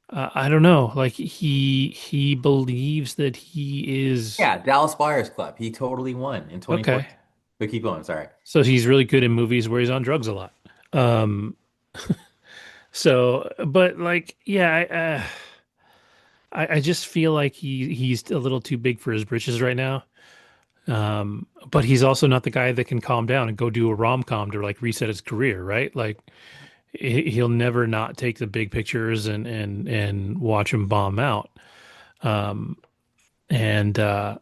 I don't know. Like he believes that he is
Yeah, Dallas Buyers Club. He totally won in
okay.
2014. But keep going, sorry.
So he's really good in movies where he's on drugs a lot. Um, but like, yeah, I just feel like he's a little too big for his britches right now. But he's also not the guy that can calm down and go do a rom-com to like reset his career, right? Like he'll never not take the big pictures and watch him bomb out. Um, and that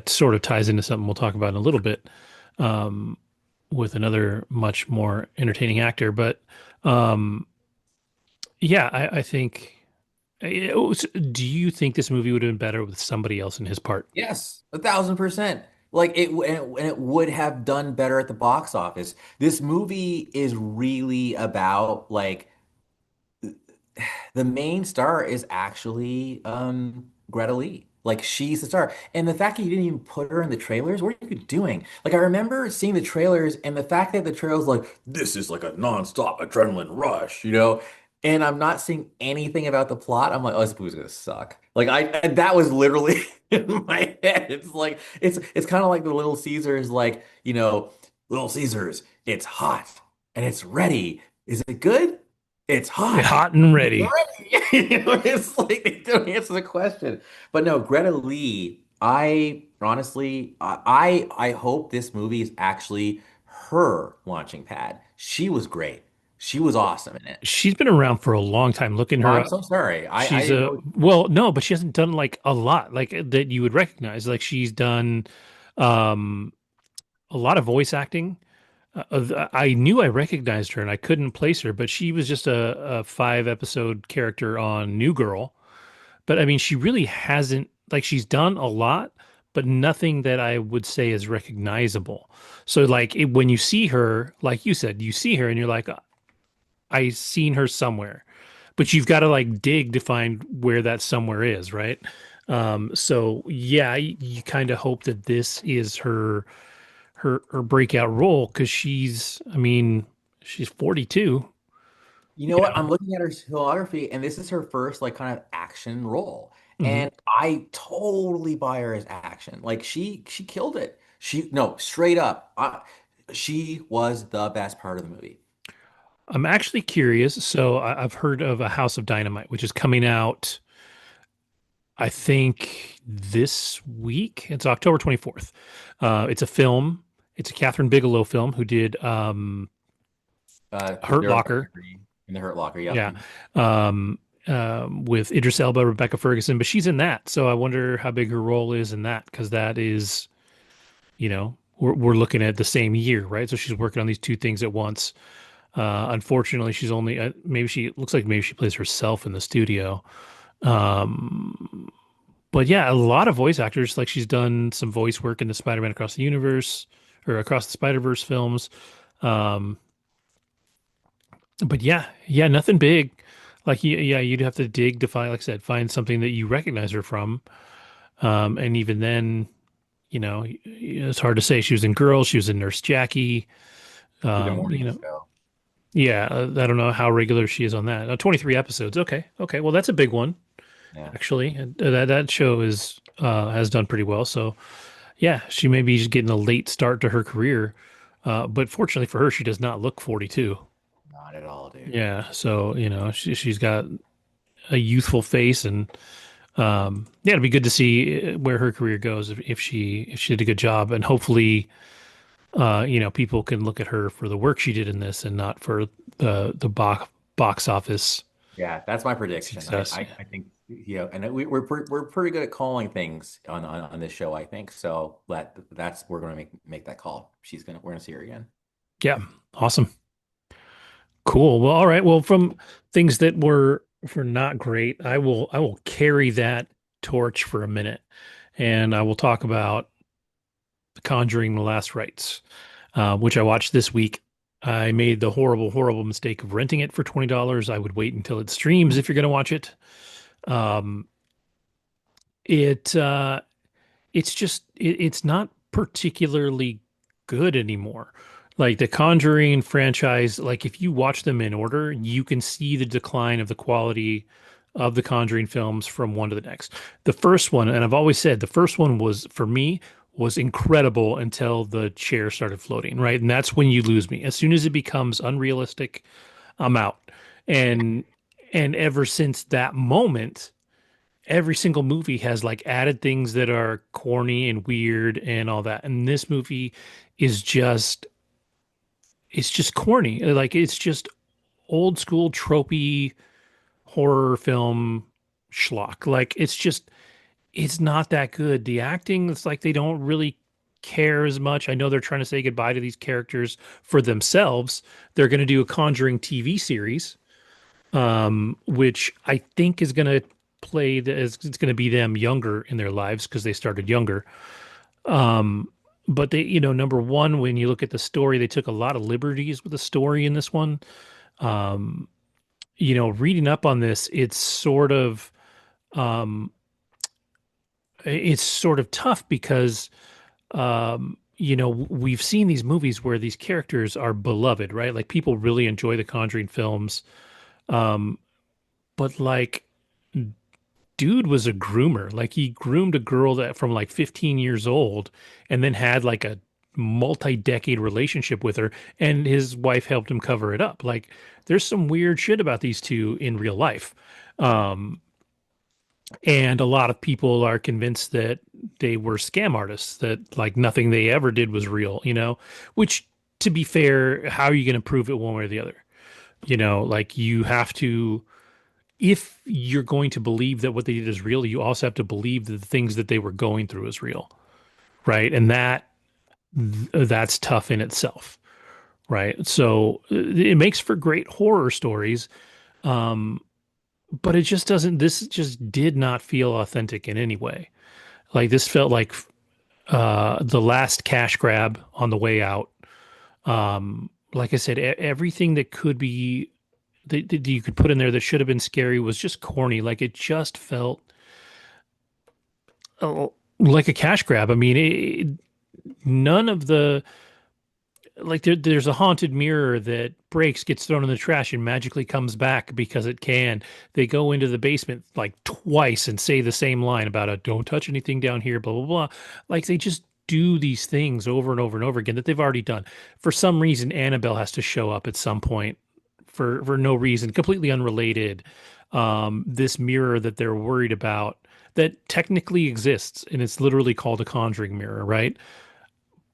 sort of ties into something we'll talk about in a little bit um, with another much more entertaining actor. But um, yeah, I think. Do you think this movie would have been better with somebody else in his part?
Yes, 1,000%. Like and it would have done better at the box office. This movie is really about like the main star is actually Greta Lee. Like she's the star. And the fact that you didn't even put her in the trailers, what are you doing? Like I remember seeing the trailers and the fact that the trailers like this is like a nonstop adrenaline rush, you know? And I'm not seeing anything about the plot. I'm like, oh, this movie's gonna suck. Like and that was literally in my head. It's like it's kind of like the Little Caesars, like, Little Caesars, it's hot and it's ready. Is it good? It's hot.
Hot and ready.
It's like they don't answer the question. But no, Greta Lee, I honestly, I hope this movie is actually her launching pad. She was great. She was awesome in it.
She's been around for a long time. Looking
Oh,
her
I'm
up.
so sorry. I
She's
didn't
a
know.
well, no, but she hasn't done like a lot like that you would recognize. Like she's done um a lot of voice acting. I knew I recognized her and I couldn't place her, but she was just a 5 episode character on New Girl. But I mean, she really hasn't like she's done a lot, but nothing that I would say is recognizable. So like when you see her, like you said, you see her and you're like, I seen her somewhere, but you've got to like dig to find where that somewhere is, right? So yeah, you kind of hope that this is her breakout role because I mean, she's 42,
You know
you
what?
know.
I'm looking at her filmography, and this is her first like kind of action role.
Mhm.
And I totally buy her as action. Like she killed it. She no, straight up. She was the best part of the movie.
I'm actually curious. So I've heard of A House of Dynamite, which is coming out, I think, this week. It's October 24th. It's a film. It's a Catherine Bigelow film who did Hurt
They're
Locker.
in the Hurt Locker. Yep.
Yeah. Um, with Idris Elba, Rebecca Ferguson, but she's in that. So I wonder how big her role is in that because that is, we're looking at the same year, right? So she's working on these two things at once. Unfortunately, she's only maybe she looks like maybe she plays herself in the studio. Um, but yeah, a lot of voice actors. Like she's done some voice work in the Spider-Man Across the Universe or Across the Spider-Verse films. Um, but yeah, nothing big. Like yeah, you'd have to dig to find, like I said, find something that you recognize her from. And even then, it's hard to say. She was in Girls, she was in Nurse Jackie.
She's a
Um, you
morning
know,
show.
Yeah, I don't know how regular she is on that. 23 episodes. Okay. Okay. Well, that's a big one,
Yeah.
actually. And that show is has done pretty well. So, yeah, she may be just getting a late start to her career. But fortunately for her, she does not look 42.
Not at all, dude.
Yeah, so, she's got a youthful face, and yeah, it'd be good to see where her career goes if she did a good job, and hopefully people can look at her for the work she did in this and not for the box office
Yeah, that's my prediction.
success.
I think and we're pretty good at calling things on this show. I think so. That's we're gonna make that call. We're gonna see her again.
Yeah, awesome. Cool. Well, all right. Well, from things that were for not great, I will carry that torch for a minute, and I will talk about The Conjuring: The Last Rites, which I watched this week. I made the horrible, horrible mistake of renting it for $20. I would wait until it streams if you're going to watch it. Um, it it's just it's not particularly good anymore. Like the Conjuring franchise, like if you watch them in order, you can see the decline of the quality of the Conjuring films from one to the next. The first one, and I've always said the first one was for me was incredible until the chair started floating, right? And that's when you lose me. As soon as it becomes unrealistic, I'm out. And and ever since that moment, every single movie has like added things that are corny and weird and all that. And this movie is just it's just corny. Like it's just old school tropey horror film schlock. Like it's not that good. The acting, it's like they don't really care as much. I know they're trying to say goodbye to these characters for themselves. They're going to do a Conjuring TV series, which I think is going to it's going to be them younger in their lives because they started younger. Um, but they, number one, when you look at the story, they took a lot of liberties with the story in this one. Um, reading up on this, um, it's sort of tough because we've seen these movies where these characters are beloved, right? Like people really enjoy the Conjuring films. Um, but like dude was a groomer. Like he groomed a girl that from like 15 years old and then had like a multi-decade relationship with her, and his wife helped him cover it up. Like there's some weird shit about these two in real life. Um, and a lot of people are convinced that they were scam artists, that like nothing they ever did was real, which to be fair, how are you going to prove it one way or the other? Like you have to, if you're going to believe that what they did is real, you also have to believe that the things that they were going through is real, right? And that's tough in itself, right? So it makes for great horror stories, um, but it just doesn't. This just did not feel authentic in any way. Like this felt like the last cash grab on the way out. Like I said, everything that could be that you could put in there that should have been scary was just corny. Like it just felt like a cash grab. I mean, none of the like there's a haunted mirror that breaks, gets thrown in the trash, and magically comes back because it can. They go into the basement like twice and say the same line about a don't touch anything down here, blah blah blah. Like they just do these things over and over and over again that they've already done. For some reason, Annabelle has to show up at some point for no reason, completely unrelated. This mirror that they're worried about that technically exists, and it's literally called a conjuring mirror, right?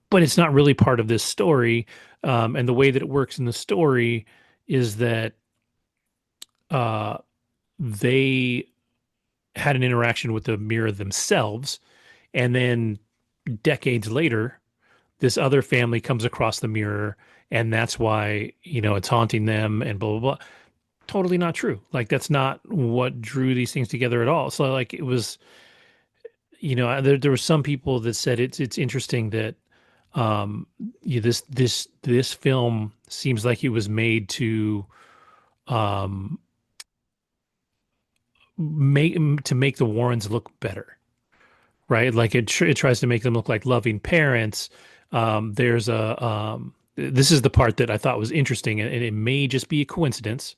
But it's not really part of this story. And the way that it works in the story is that uh, they had an interaction with the mirror themselves, and then decades later, this other family comes across the mirror, and that's why it's haunting them and blah blah blah. Totally not true. Like that's not what drew these things together at all. So like it was, there were some people that said it's interesting that um this film seems like it was made to um make the Warrens look better, right? Like it tries to make them look like loving parents. There's a this is the part that I thought was interesting, and it may just be a coincidence,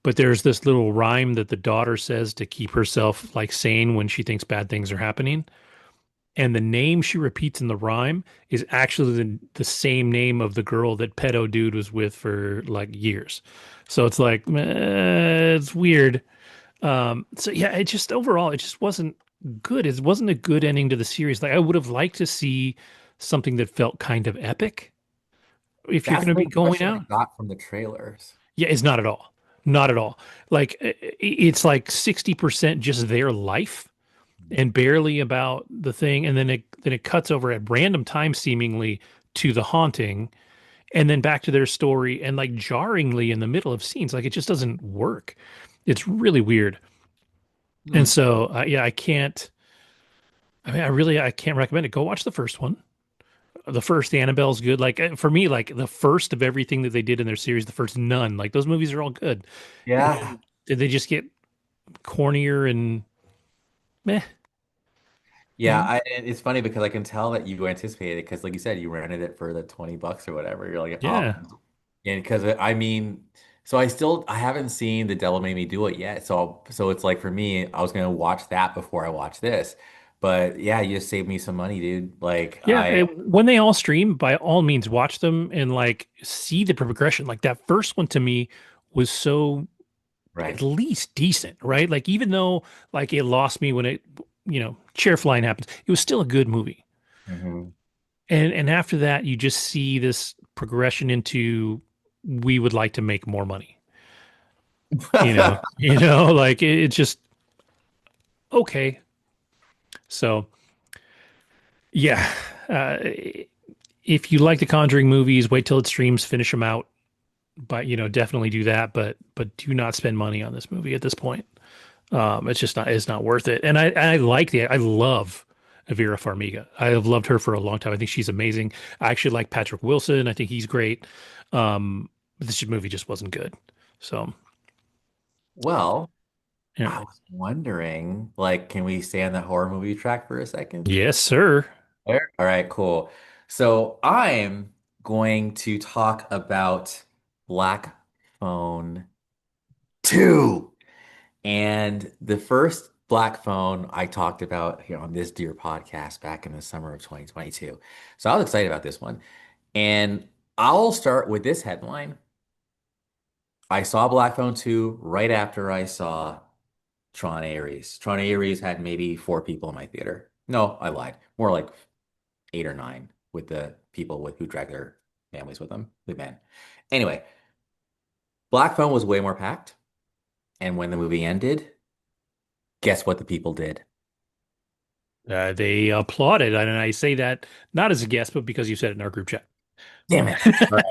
but there's this little rhyme that the daughter says to keep herself like sane when she thinks bad things are happening. And the name she repeats in the rhyme is actually the same name of the girl that pedo dude was with for like years. So it's like, it's weird. So yeah, it just overall, it just wasn't good. It wasn't a good ending to the series. Like I would have liked to see something that felt kind of epic if you're
That's
going to
the
be going
impression I
out.
got from the trailers.
Yeah, it's not at all. Not at all. Like it's like 60% just their life and barely about the thing, and then it cuts over at random times seemingly to the haunting, and then back to their story, and like jarringly in the middle of scenes. Like it just doesn't work. It's really weird. And
Hmm.
so yeah, I can't. I mean, I can't recommend it. Go watch the first one. The Annabelle's good. Like for me, like the first of everything that they did in their series, the first Nun, like those movies are all good. And
Yeah.
then did they just get cornier and meh, you
Yeah,
know?
it's funny because I can tell that you anticipated it because, like you said, you rented it for the $20 or whatever. You're like, oh,
Yeah.
and because I mean, so I haven't seen The Devil Made Me Do It yet. So it's like for me, I was gonna watch that before I watch this. But yeah, you just saved me some money, dude. Like
Yeah,
I
when they all stream, by all means, watch them and like see the progression. Like that first one to me was so at
right.
least decent, right? Like even though like it lost me when chair flying happens, it was still a good movie.
Hmm.
And after that, you just see this progression into we would like to make more money. Like it's just okay. So yeah, uh, if you like the Conjuring movies, wait till it streams, finish them out. But definitely do that. But do not spend money on this movie at this point. It's not worth it. And I love Vera Farmiga. I have loved her for a long time. I think she's amazing. I actually like Patrick Wilson. I think he's great. But this movie just wasn't good. So
Well,
yeah.
I was wondering, like, can we stay on the horror movie track for a second?
Yes, sir.
Sure. All right, cool. So I'm going to talk about Black Phone 2. And the first Black Phone I talked about here on this dear podcast back in the summer of 2022. So I was excited about this one. And I'll start with this headline. I saw Black Phone 2 right after I saw Tron Ares. Tron Ares had maybe four people in my theater. No, I lied. More like eight or nine with the people with who drag their families with them, the men. Anyway, Black Phone was way more packed. And when the movie ended, guess what the people did?
They applauded, and I say that not as a guest, but because you said it in our group chat.
Damn it. All right.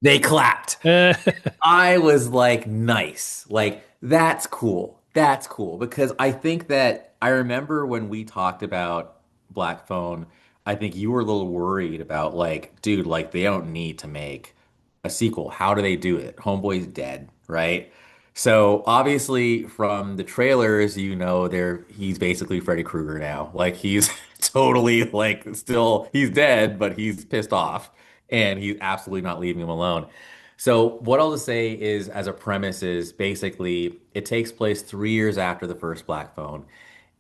They clapped. I was like, nice. Like, that's cool. That's cool. Because I think that I remember when we talked about Black Phone, I think you were a little worried about, like, dude, like, they don't need to make a sequel. How do they do it? Homeboy's dead, right? So obviously from the trailers, he's basically Freddy Krueger now. Like he's totally like still he's dead, but he's pissed off and he's absolutely not leaving him alone. So what I'll just say is, as a premise, is basically it takes place 3 years after the first Black Phone,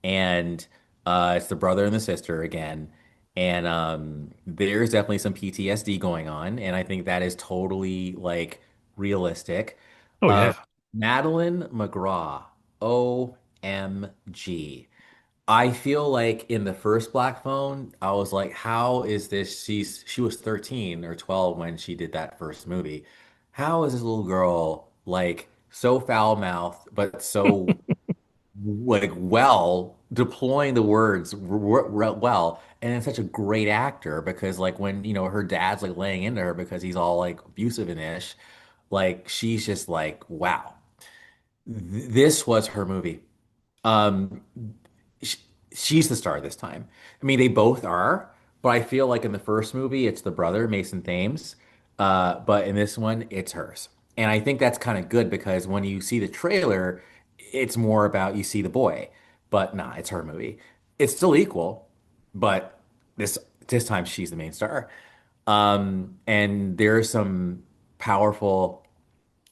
and it's the brother and the sister again, and there's definitely some PTSD going on, and I think that is totally like realistic.
Oh
Um,
yeah.
Madeline McGraw, OMG. I feel like in the first Black Phone, I was like, how is this? She was 13 or 12 when she did that first movie. How is this little girl like so foul-mouthed, but so like well deploying the words well, and then such a great actor because like when her dad's like laying into her because he's all like abusive and ish, like she's just like, wow, this was her movie. Um, sh she's the star this time. I mean, they both are, but I feel like in the first movie, it's the brother, Mason Thames. But in this one, it's hers. And I think that's kind of good because when you see the trailer, it's more about you see the boy. But nah, it's her movie. It's still equal, but this this time she's the main star. And there's some powerful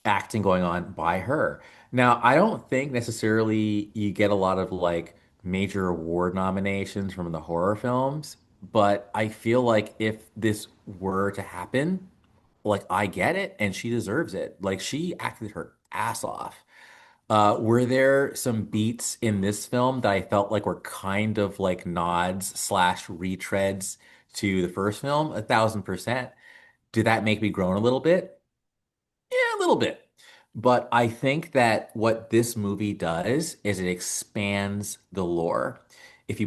acting going on by her. Now, I don't think necessarily you get a lot of like major award nominations from the horror films, but I feel like if this were to happen, like I get it and she deserves it. Like she acted her ass off. Were there some beats in this film that I felt like were kind of like nods slash retreads to the first film? 1,000%. Did that make me groan a little bit? Yeah, a little bit. But I think that what this movie does is it expands the lore. If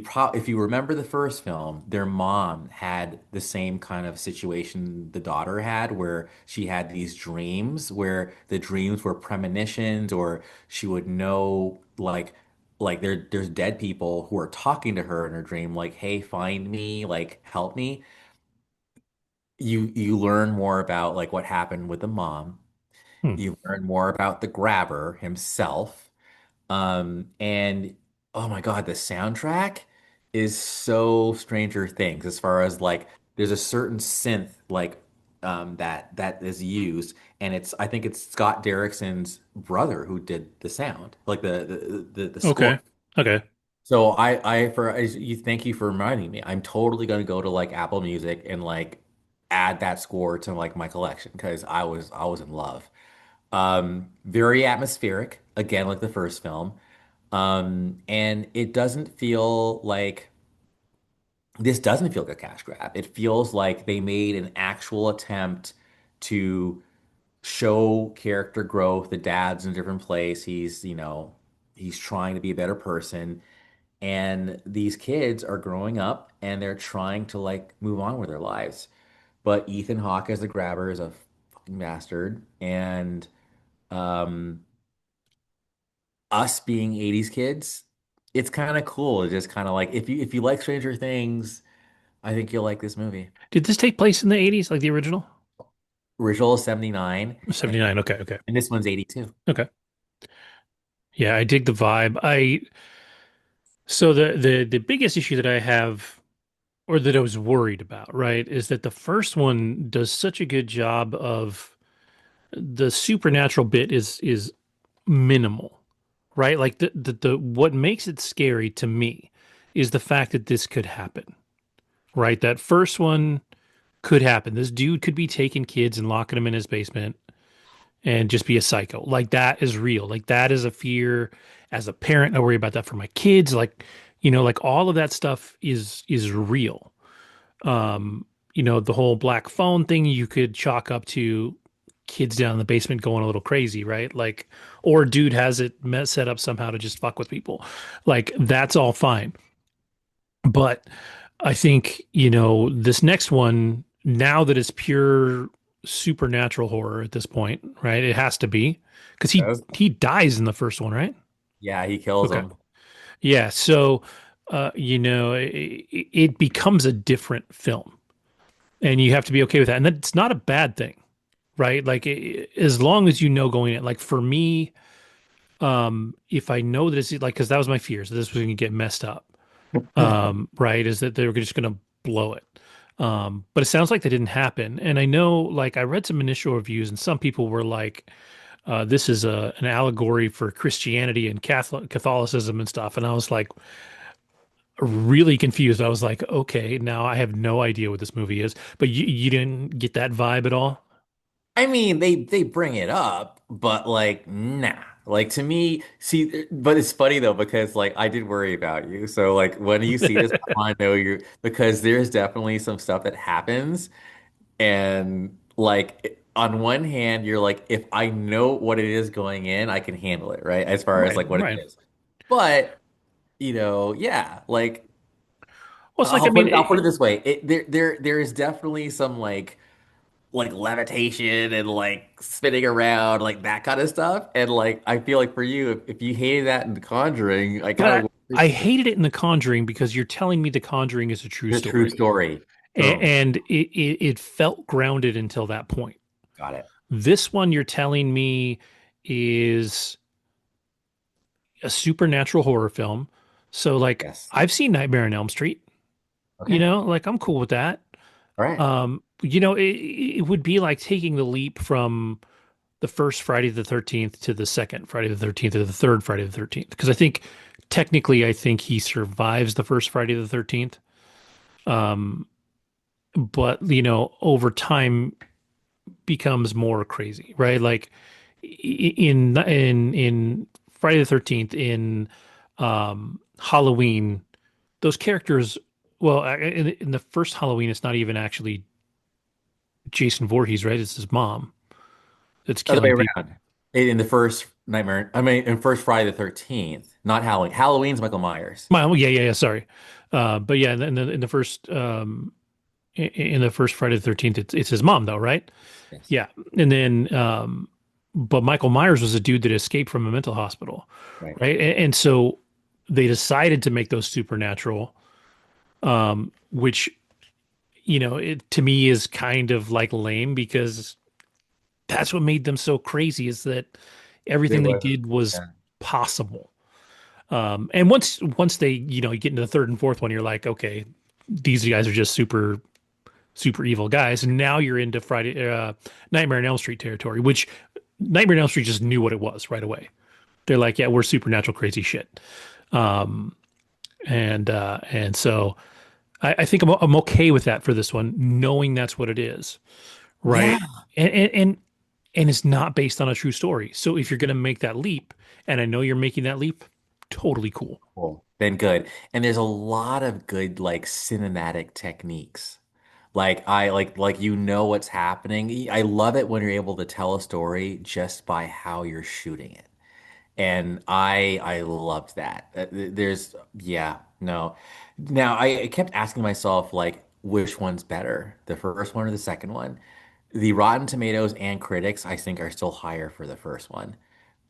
you remember the first film, their mom had the same kind of situation the daughter had, where she had these dreams, where the dreams were premonitions, or she would know like there's dead people who are talking to her in her dream, like, "Hey, find me, like help me." You learn more about like what happened with the mom.
Hmm.
You learn more about the grabber himself. And oh my God, the soundtrack is so Stranger Things as far as like there's a certain synth like that is used, and I think it's Scott Derrickson's brother who did the sound, like the score.
Okay. Okay.
So you thank you for reminding me. I'm totally gonna go to like Apple Music and like add that score to like my collection because I was in love. Very atmospheric, again, like the first film. And it doesn't feel like this doesn't feel like a cash grab. It feels like they made an actual attempt to show character growth. The dad's in a different place. He's trying to be a better person. And these kids are growing up and they're trying to like move on with their lives. But Ethan Hawke as the grabber is a fucking bastard. And um us being 80s kids, it's kind of cool. It's just kind of like if you like Stranger Things, I think you'll like this movie.
Did this take place in the 80s, like the original?
Original is 79 and
79. Okay. Okay.
this one's 82.
Okay. Yeah, I dig the vibe. So the biggest issue that I have, or that I was worried about, right, is that the first one does such a good job of the supernatural bit is minimal, right? Like the what makes it scary to me is the fact that this could happen, right? That first one could happen. This dude could be taking kids and locking them in his basement and just be a psycho. Like that is real. Like that is a fear. As a parent, I worry about that for my kids. Like, like all of that stuff is real. The whole black phone thing you could chalk up to kids down in the basement going a little crazy, right? Like, or dude has it set up somehow to just fuck with people. Like, that's all fine. But I think, this next one, now that it's pure supernatural horror at this point, right? It has to be because he
Does?
he dies in the first one, right?
Yeah, he kills
Okay.
them.
Yeah. So, it becomes a different film, and you have to be okay with that. And that's not a bad thing, right? Like, as long as you know going in, like for me, if I know that it's like, because that was my fears that this was going to get messed up, right? Is that they were just going to blow it. But it sounds like that didn't happen. And I know, like, I read some initial reviews, and some people were like, this is an allegory for Christianity and Catholicism and stuff. And I was like, really confused. I was like, okay, now I have no idea what this movie is. But you didn't get that vibe at all?
I mean, they bring it up, but like, nah. Like to me, see, but it's funny though because like I did worry about you. So like when you see this, I want to know you because there's definitely some stuff that happens. And like on one hand, you're like, if I know what it is going in, I can handle it, right? As far as
Right,
like what it
right.
is. But, yeah, like
Well, it's like, I mean,
I'll put it this way. There is definitely some like levitation and like spinning around, like that kind of stuff. And like I feel like for you, if you hated that in The Conjuring, I kind
but
of
I
wish
hated it in The Conjuring because you're telling me The Conjuring is a true
the true
story.
story.
A-
Boom.
and it felt grounded until that point.
Got it.
This one you're telling me is a supernatural horror film. So like
Yes.
I've seen Nightmare on Elm Street,
Okay.
like I'm cool with that.
All right.
it would be like taking the leap from the first Friday the 13th to the second Friday the 13th or the third Friday the 13th. Because technically, I think he survives the first Friday the 13th. Um, but, over time becomes more crazy, right? Like in Friday the 13th, in Halloween, those characters, well, in the first Halloween, it's not even actually Jason Voorhees, right? It's his mom that's
Other way
killing people.
around. In the first Nightmare, I mean, in first Friday the 13th, not Halloween. Halloween's Michael Myers.
Yeah, yeah, yeah. Sorry, but yeah, in the first Friday the 13th, it's his mom though, right?
Yes.
Yeah, and then but Michael Myers was a dude that escaped from a mental hospital,
Right.
right? And so they decided to make those supernatural, which it to me is kind of like lame because that's what made them so crazy is that
They
everything they
was.
did was
Yeah.
possible. And once they, you get into the third and fourth one, you're like, okay, these guys are just super evil guys. And now you're into Nightmare on Elm Street territory, which Nightmare on Elm Street just knew what it was right away. They're like, yeah, we're supernatural crazy shit. Um, and so I think I'm okay with that for this one, knowing that's what it is,
Yeah.
right? And it's not based on a true story. So if you're going to make that leap, and I know you're making that leap, totally cool.
Cool. Then good. And there's a lot of good like cinematic techniques. Like I like what's happening. I love it when you're able to tell a story just by how you're shooting it. And I loved that. There's yeah, no. Now I kept asking myself like which one's better, the first one or the second one? The Rotten Tomatoes and critics I think are still higher for the first one.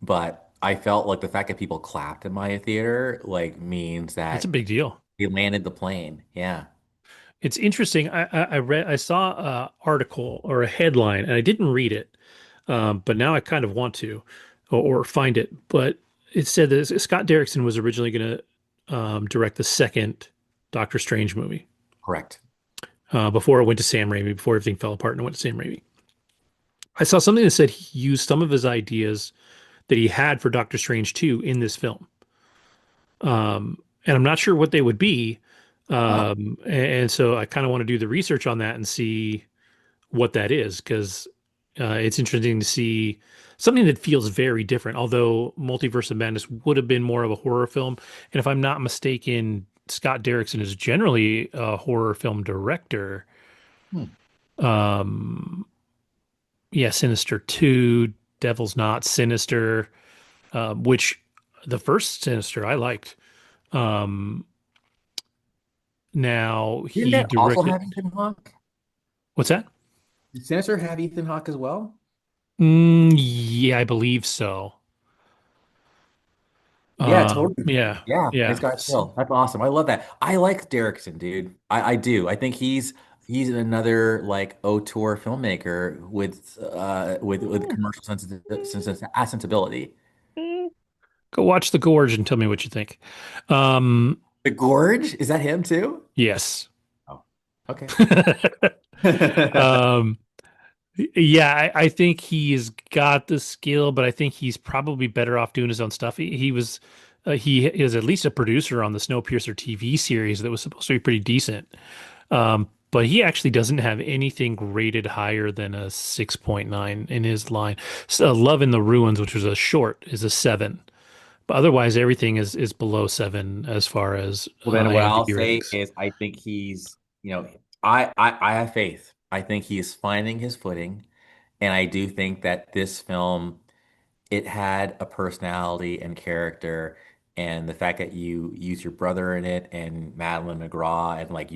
But I felt like the fact that people clapped in my theater like means
That's a
that
big deal.
he landed the plane. Yeah.
It's interesting. I saw a article or a headline, and I didn't read it, but now I kind of want to, or find it. But it said that Scott Derrickson was originally going to direct the second Doctor Strange movie
Correct.
before it went to Sam Raimi, before everything fell apart and it went to Sam Raimi. I saw something that said he used some of his ideas that he had for Doctor Strange 2 in this film. And I'm not sure what they would be.
Oh,
And so I kind of want to do the research on that and see what that is because it's interesting to see something that feels very different. Although Multiverse of Madness would have been more of a horror film, and if I'm not mistaken, Scott Derrickson is generally a horror film director.
hmm.
Um, yeah, Sinister 2, Devil's Not Sinister, which the first Sinister I liked. Um, Now
Didn't
he
that also
directed.
have Ethan Hawke?
What's that?
Did Sinister have Ethan Hawke as well?
Yeah, I believe so.
Yeah, totally.
Yeah,
Yeah, it's
yeah.
got chill. That's awesome. I love that. I like Derrickson, dude. I do. I think he's another like auteur filmmaker with commercial sensibility.
Go watch The Gorge and tell me what you think. Um,
The Gorge, is that him too?
yes.
Oh, okay.
Um, yeah, I think he's got the skill, but I think he's probably better off doing his own stuff. He is at least a producer on the Snowpiercer TV series that was supposed to be pretty decent. But he actually doesn't have anything rated higher than a 6.9 in his line. So, Love in the Ruins, which was a short, is a 7. But otherwise, everything is below 7 as far as
Well, then what I'll
IMDb
say
ratings.
is I think he's, I have faith. I think he is finding his footing. And I do think that this film it had a personality and character, and the fact that you use your brother in it and Madeline McGraw, and like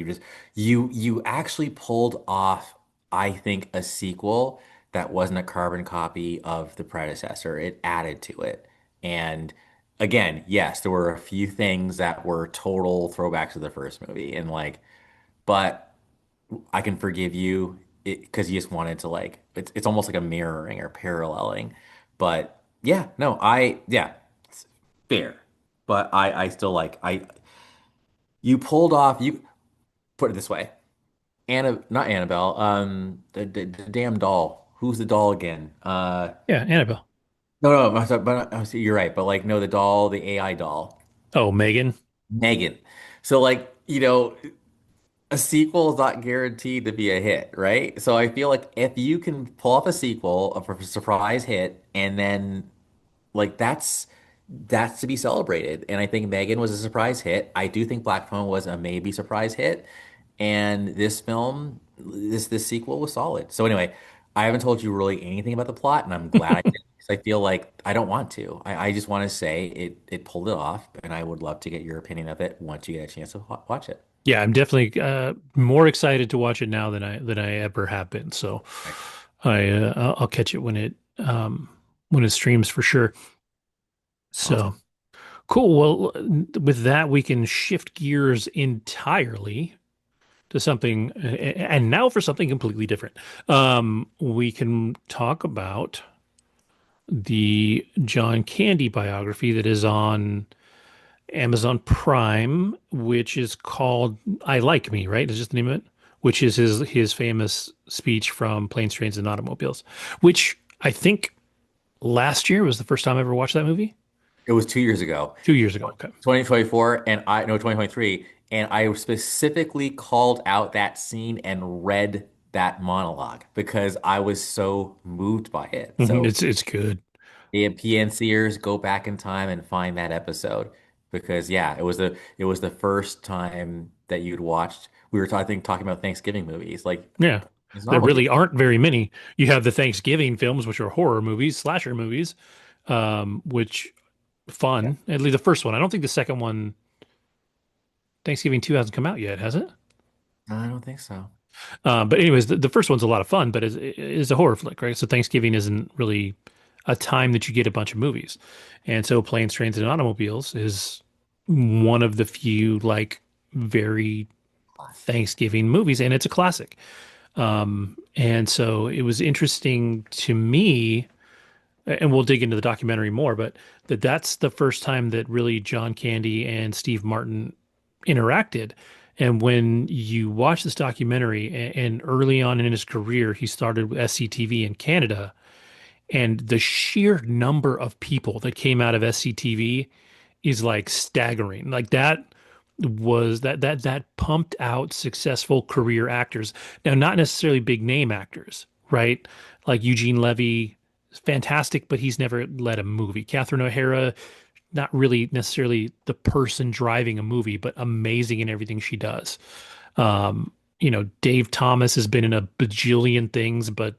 you actually pulled off, I think, a sequel that wasn't a carbon copy of the predecessor. It added to it. And again, yes, there were a few things that were total throwbacks to the first movie, and like, but I can forgive you because you just wanted to like it's almost like a mirroring or paralleling. But yeah, no, yeah, it's fair. But I still like I you pulled off you put it this way. not Annabelle. The damn doll. Who's the doll again?
Yeah, Annabelle.
No, no, you're right. But like, no, the doll, the AI doll,
Oh, Megan.
Megan. So like, a sequel is not guaranteed to be a hit, right? So I feel like if you can pull off a sequel of a surprise hit, and then like that's to be celebrated. And I think Megan was a surprise hit. I do think Black Phone was a maybe surprise hit. And this film, this sequel was solid. So anyway, I haven't told you really anything about the plot, and I'm glad I did because I feel like I don't want to. I just want to say it pulled it off, and I would love to get your opinion of it once you get a chance to watch it.
Yeah, I'm definitely more excited to watch it now than I ever have been. So
Okay.
I'll catch it when it streams for sure. So
Awesome.
cool. Well, with that, we can shift gears entirely to something, and now for something completely different. We can talk about the John Candy biography that is on Amazon Prime, which is called "I Like Me," right? Is just the name of it, which is his famous speech from Planes, Trains, and Automobiles, which I think last year was the first time I ever watched that movie.
It was 2 years ago,
2 years ago. Okay.
2024, and I no 2023, and I specifically called out that scene and read that monologue because I was so moved by it.
Mhm.
So
It's good.
the PNCers go back in time and find that episode because yeah, it was the first time that you'd watched. We were I think talking about Thanksgiving movies, like
Yeah.
it's
There
not what you.
really aren't very many. You have the Thanksgiving films, which are horror movies, slasher movies, which
Yeah,
fun. At least the first one. I don't think the second one, Thanksgiving 2, hasn't come out yet, has it?
I don't think so.
But anyways, the first one's a lot of fun, but is a horror flick, right? So Thanksgiving isn't really a time that you get a bunch of movies. And so Planes, Trains, and Automobiles is one of the few like very Thanksgiving movies, and it's a classic. And so it was interesting to me, and we'll dig into the documentary more, but that's the first time that really John Candy and Steve Martin interacted. And when you watch this documentary, and early on in his career, he started with SCTV in Canada, and the sheer number of people that came out of SCTV is like staggering. Like that pumped out successful career actors. Now, not necessarily big name actors, right? Like Eugene Levy, fantastic, but he's never led a movie. Catherine O'Hara, not really necessarily the person driving a movie, but amazing in everything she does. Dave Thomas has been in a bajillion things, but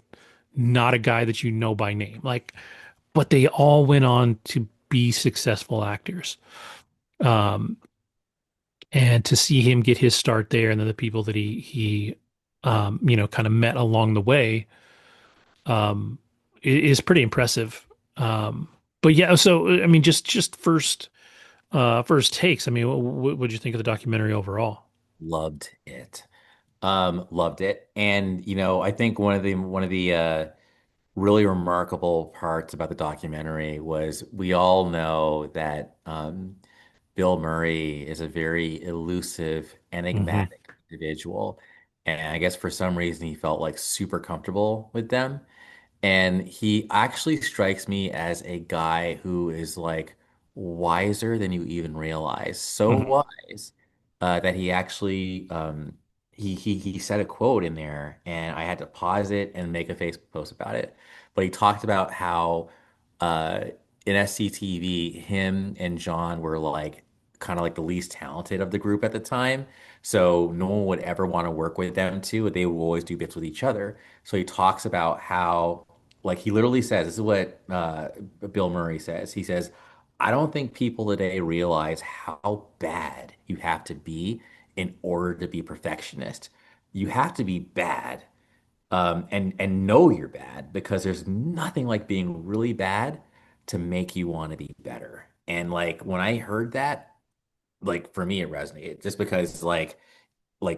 not a guy that you know by name. Like, but they all went on to be successful actors. Um, and to see him get his start there, and then the people that he kind of met along the way, um, is pretty impressive. But yeah, so I mean, just first takes. I mean, what would you think of the documentary overall?
Loved it. Loved it. And I think one of the really remarkable parts about the documentary was we all know that Bill Murray is a very elusive,
Hmm.
enigmatic individual. And I guess for some reason he felt like super comfortable with them. And he actually strikes me as a guy who is like wiser than you even realize. So
Hmm.
wise that he actually he said a quote in there, and I had to pause it and make a Facebook post about it. But he talked about how uh, in SCTV, him and John were like kind of like the least talented of the group at the time. So no one would ever want to work with them too. They would always do bits with each other. So he talks about how like he literally says, this is what Bill Murray says. He says, I don't think people today realize how bad you have to be in order to be perfectionist. You have to be bad and know you're bad because there's nothing like being really bad to make you want to be better. And like when I heard that, like for me it resonated just because like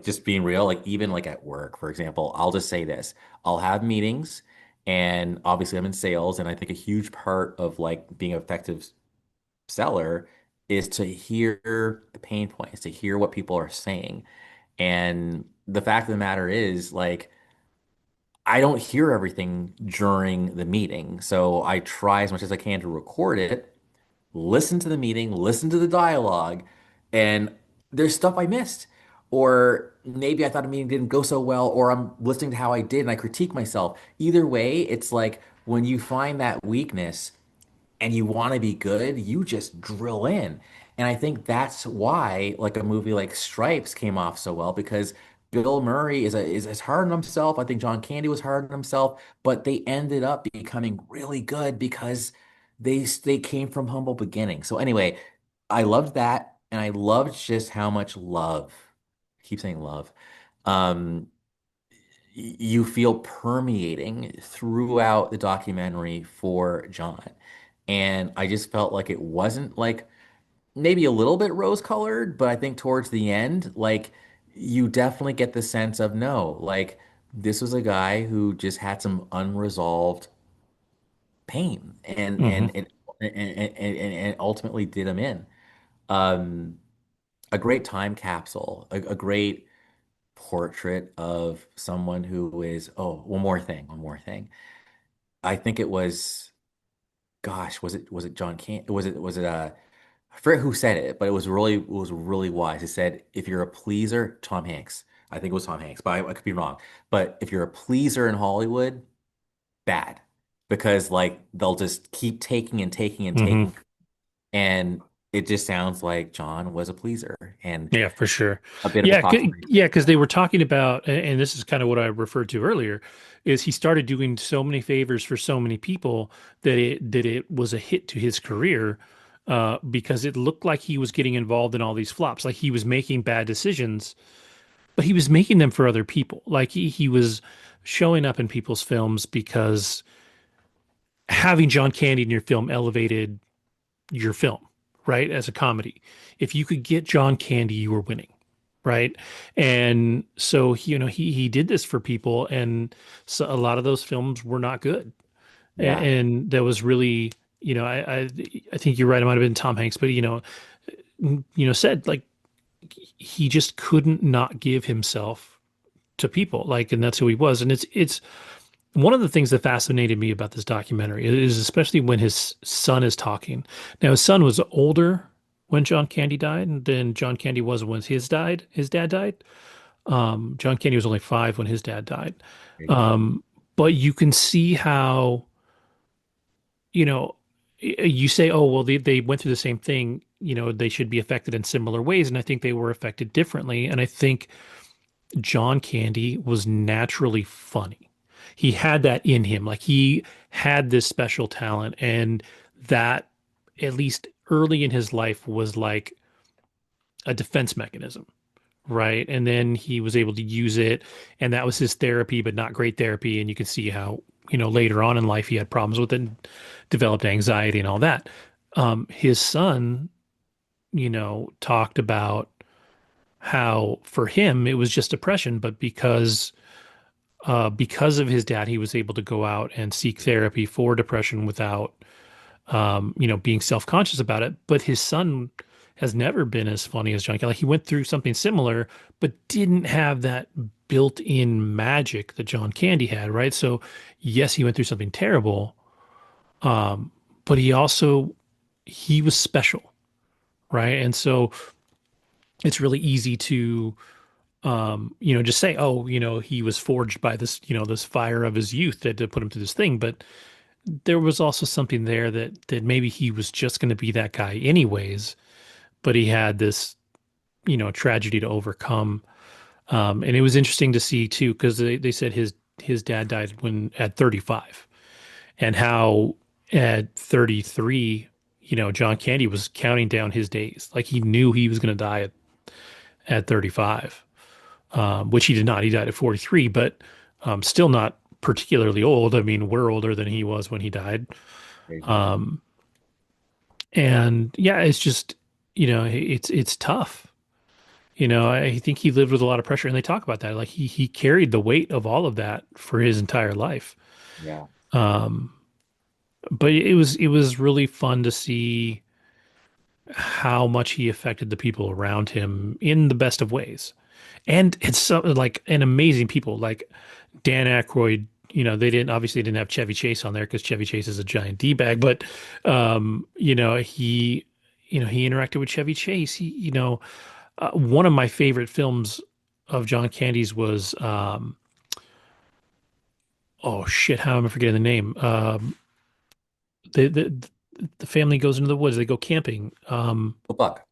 just being real, like even like at work, for example, I'll just say this. I'll have meetings and obviously I'm in sales and I think a huge part of like being an effective seller is to hear the pain points, to hear what people are saying. And the fact of the matter is, like, I don't hear everything during the meeting. So I try as much as I can to record it, listen to the meeting, listen to the dialogue, and there's stuff I missed. Or maybe I thought a meeting didn't go so well, or I'm listening to how I did and I critique myself. Either way, it's like when you find that weakness and you want to be good, you just drill in. And I think that's why like a movie like Stripes came off so well because Bill Murray is hard on himself. I think John Candy was hard on himself, but they ended up becoming really good because they came from humble beginnings. So anyway, I loved that and I loved just how much love, I keep saying love, um, you feel permeating throughout the documentary for John. And I just felt like it wasn't like maybe a little bit rose-colored, but I think towards the end, like you definitely get the sense of no, like this was a guy who just had some unresolved pain and
Hmm.
and ultimately did him in. Um, a great time capsule, a great portrait of someone who is, oh, one more thing. I think it was, gosh, was it John Can was it I forget who said it, but it was really wise. It said, if you're a pleaser, Tom Hanks. I think it was Tom Hanks, but I could be wrong. But if you're a pleaser in Hollywood, bad. Because like they'll just keep taking and taking and
Hmm.
taking. And it just sounds like John was a pleaser and
Yeah, for sure.
a bit of a
Yeah,
procrastinator.
yeah, because they were talking about, and this is kind of what I referred to earlier, is he started doing so many favors for so many people that it was a hit to his career, because it looked like he was getting involved in all these flops, like he was making bad decisions, but he was making them for other people. Like he was showing up in people's films because having John Candy in your film elevated your film, right? As a comedy. If you could get John Candy, you were winning, right? And so he did this for people, and so a lot of those films were not good.
Yeah.
And that was really, I think you're right. It might have been Tom Hanks, but said like he just couldn't not give himself to people, like, and that's who he was. And it's one of the things that fascinated me about this documentary is especially when his son is talking. Now, his son was older when John Candy died than John Candy was when his dad died. John Candy was only 5 when his dad died.
Crazy.
Um, but you can see how, you know, you say, oh, well, they went through the same thing, they should be affected in similar ways. And I think they were affected differently. And I think John Candy was naturally funny. He had that in him. Like he had this special talent, and that, at least early in his life, was like a defense mechanism, right? And then he was able to use it, and that was his therapy, but not great therapy. And you can see how, later on in life he had problems with it, and developed anxiety and all that. His son, talked about how for him it was just depression, but because of his dad, he was able to go out and seek therapy for depression without, being self-conscious about it. But his son has never been as funny as John Kelly. Like he went through something similar, but didn't have that built-in magic that John Candy had, right? So yes, he went through something terrible, but he was special, right? And so it's really easy to just say, oh, he was forged by this, this fire of his youth that put him through this thing. But there was also something there that maybe he was just going to be that guy anyways, but he had this, tragedy to overcome. And it was interesting to see too, because they said his dad died when at 35, and how at 33, John Candy was counting down his days. Like he knew he was going to die at 35, which he did not. He died at 43, but still not particularly old. I mean, we're older than he was when he died.
Crazy.
Um, and yeah, it's just, it's tough. I think he lived with a lot of pressure, and they talk about that. Like he carried the weight of all of that for his entire life.
Yeah.
Um, but it was really fun to see how much he affected the people around him in the best of ways. And it's so like an amazing people like Dan Aykroyd. They didn't have Chevy Chase on there because Chevy Chase is a giant D-bag, but he interacted with Chevy Chase. One of my favorite films of John Candy's was oh shit, how am I forgetting the name? The family goes into the woods. They go camping.
Oh, Buck.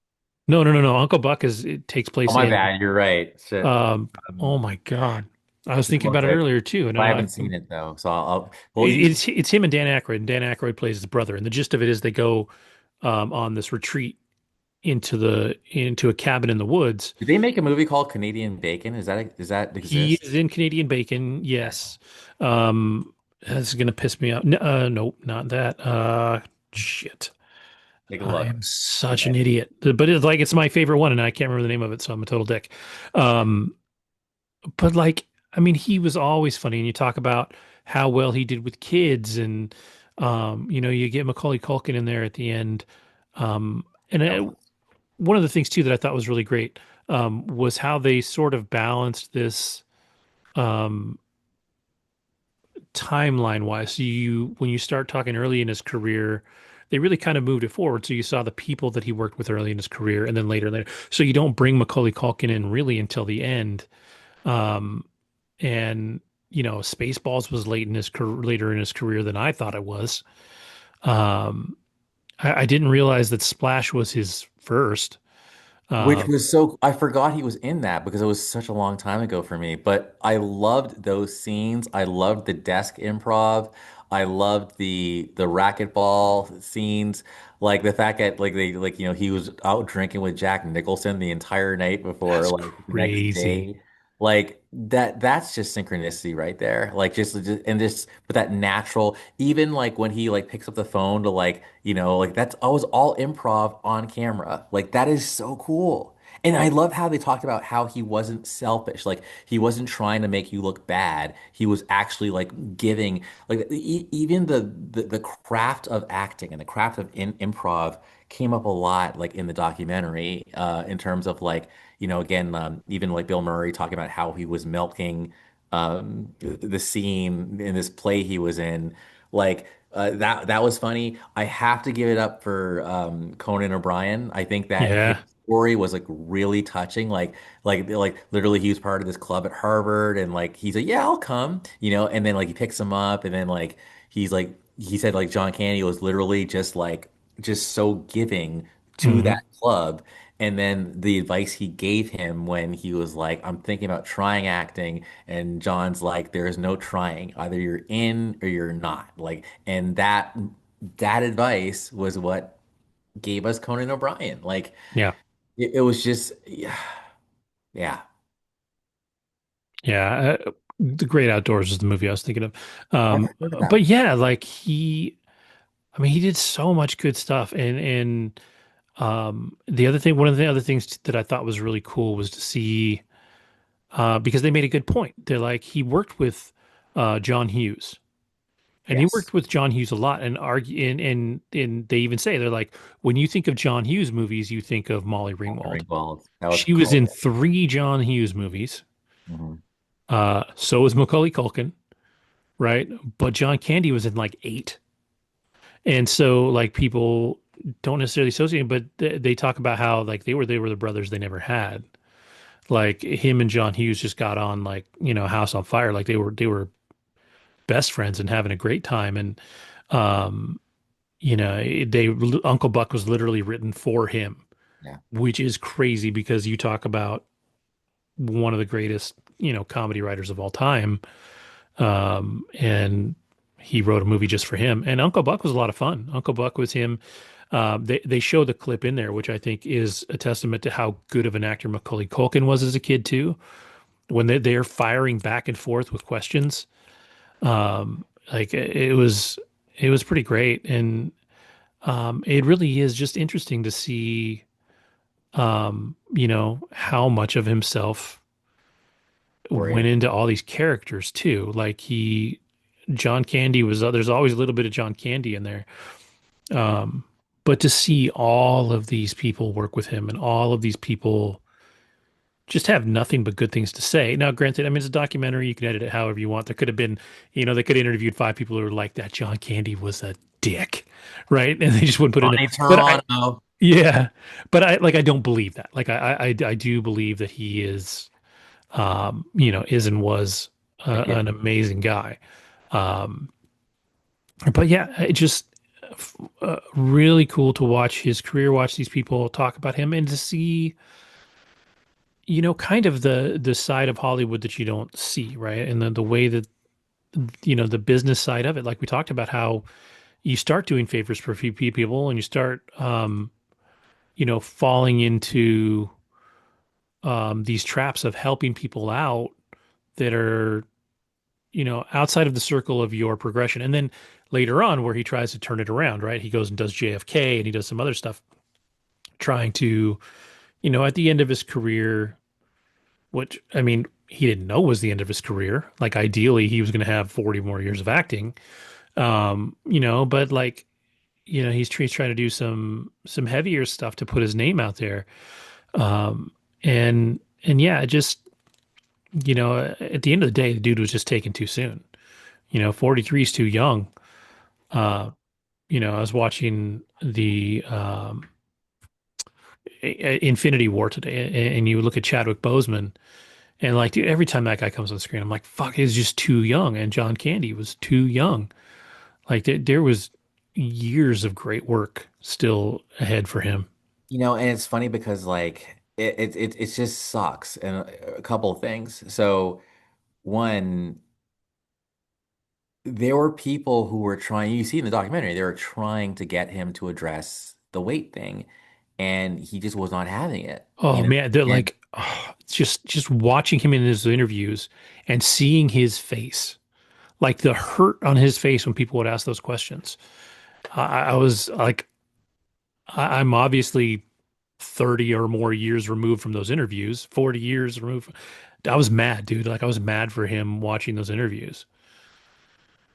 No, no, no, no. Uncle Buck it takes
Oh,
place
my
in
bad. You're right. Shit.
um. Oh
Um,
my God, I was thinking
well,
about it
good.
earlier too, and
I
I
haven't seen it though, so well, he's
it's him and Dan Aykroyd. And Dan Aykroyd plays his brother, and the gist of it is they go on this retreat into a cabin in the woods.
did they make a movie called Canadian Bacon? Does that
He
exist?
is in Canadian Bacon,
Okay.
yes. This is gonna piss me off. Nope, not that. Shit.
Take a
I
look.
am such
Okay.
an idiot. But it's my favorite one, and I can't remember the name of it, so I'm a total dick. Um, but like, I mean, he was always funny, and you talk about how well he did with kids, and you get Macaulay Culkin in there at the end. And
That was
one of the things too that I thought was really great was how they sort of balanced this um, timeline wise. So when you start talking early in his career, they really kind of moved it forward. So you saw the people that he worked with early in his career, and then later. So you don't bring Macaulay Culkin in really until the end. Um, and Spaceballs was later in his career than I thought it was. Um, I didn't realize that Splash was his first.
Which
Um,
was so, I forgot he was in that because it was such a long time ago for me. But I loved those scenes. I loved the desk improv. I loved the racquetball scenes. Like the fact that he was out drinking with Jack Nicholson the entire night before
that's
like the next
crazy.
day. Like that's just synchronicity right there. Like just and just but that natural, even like when he like picks up the phone to like that's always all improv on camera. Like that is so cool. And I love how they talked about how he wasn't selfish. Like he wasn't trying to make you look bad. He was actually like giving like even the craft of acting and the craft of improv came up a lot like in the documentary in terms of like again even like Bill Murray talking about how he was milking the scene in this play he was in like that was funny. I have to give it up for Conan O'Brien. I think that his
Yeah.
story was like really touching. Like literally he was part of this club at Harvard and like he's like, yeah, I'll come, and then like he picks him up and then like he said like John Candy was literally just so giving to
Hmm.
that club. And then the advice he gave him when he was like, I'm thinking about trying acting. And John's like, there is no trying. Either you're in or you're not. Like, and that advice was what gave us Conan O'Brien. Like,
Yeah.
it was just, yeah, yeah.
Yeah. The Great Outdoors is the movie I was thinking of.
I've heard of that
But
one.
yeah, like I mean, he did so much good stuff. And one of the other things that I thought was really cool was to see, because they made a good point. They're like, he worked with John Hughes. And he
Yes.
worked with John Hughes a lot and argue and they even say they're like, when you think of John Hughes movies, you think of Molly
Walter
Ringwald.
Ringwald. That was
She was in
cool.
3 John Hughes movies.
Mhm.
So was Macaulay Culkin, right? But John Candy was in like 8. And so like people don't necessarily associate, but they talk about how like they were the brothers they never had. Like him and John Hughes just got on like, house on fire. Like they were best friends and having a great time. And um, they Uncle Buck was literally written for him,
Yeah.
which is crazy because you talk about one of the greatest, comedy writers of all time. And he wrote a movie just for him. And Uncle Buck was a lot of fun. Uncle Buck was him. They show the clip in there, which I think is a testament to how good of an actor Macaulay Culkin was as a kid too. When they're firing back and forth with questions, like it was pretty great, and it really is just interesting to see, how much of himself went
Story.
into all these characters too. Like John Candy was, there's always a little bit of John Candy in there. But to see all of these people work with him and all of these people just have nothing but good things to say. Now, granted, I mean, it's a documentary. You can edit it however you want. There could have been, they could have interviewed five people who were like, that John Candy was a dick, right? And they just wouldn't put it in there.
Johnny
But I,
Toronto.
yeah, but I don't believe that. Like, I do believe that he is, is and was
Yeah.
an amazing guy. Um, but yeah, it just really cool to watch his career, watch these people talk about him, and to see kind of the side of Hollywood that you don't see, right? And the way that the business side of it, like we talked about, how you start doing favors for a few people, and you start falling into these traps of helping people out that are outside of the circle of your progression. And then later on, where he tries to turn it around, right? He goes and does JFK, and he does some other stuff, trying to at the end of his career, which I mean, he didn't know was the end of his career. Like ideally, he was going to have 40 more years of acting. But like, he's trying to do some heavier stuff to put his name out there. Um, and yeah, just at the end of the day, the dude was just taken too soon. 43 is too young. Uh, I was watching the Infinity War today, and you look at Chadwick Boseman. And like, dude, every time that guy comes on the screen, I'm like, fuck, he's just too young. And John Candy was too young. Like there was years of great work still ahead for him.
And it's funny because like it just sucks. And a couple of things. So one, there were people who were trying, you see in the documentary, they were trying to get him to address the weight thing, and he just was not having it,
Oh man, they're
And
like, oh, just watching him in his interviews and seeing his face, like the hurt on his face when people would ask those questions. I was like, I'm obviously 30 or more years removed from those interviews, 40 years removed. I was mad, dude. Like I was mad for him watching those interviews.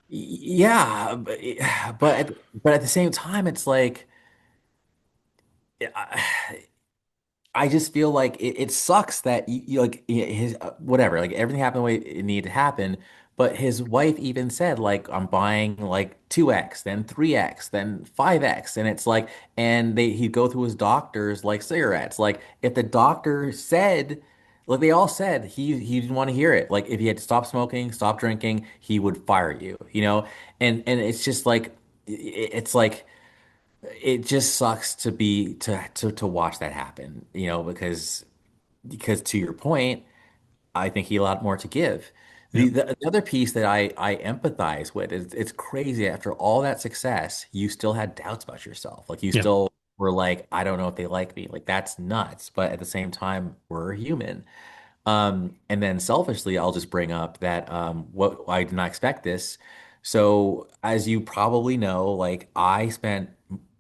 yeah, but at the same time, it's like I just feel like it sucks that like his whatever, like everything happened the way it needed to happen. But his wife even said, like, I'm buying like 2X, then 3X, then 5X. And it's like, and he'd go through his doctors like cigarettes. Like, if the doctor said, like they all said, he didn't want to hear it. Like, if he had to stop smoking, stop drinking, he would fire you. And it's just like, it's like, it just sucks to be to watch that happen, because to your point, I think he had a lot more to give.
Yeah.
The other piece that I empathize with is it's crazy after all that success, you still had doubts about yourself. Like you
Yeah.
still were like, I don't know if they like me. Like that's nuts. But at the same time, we're human. And then selfishly, I'll just bring up that what I did not expect this. So, as you probably know, like I spent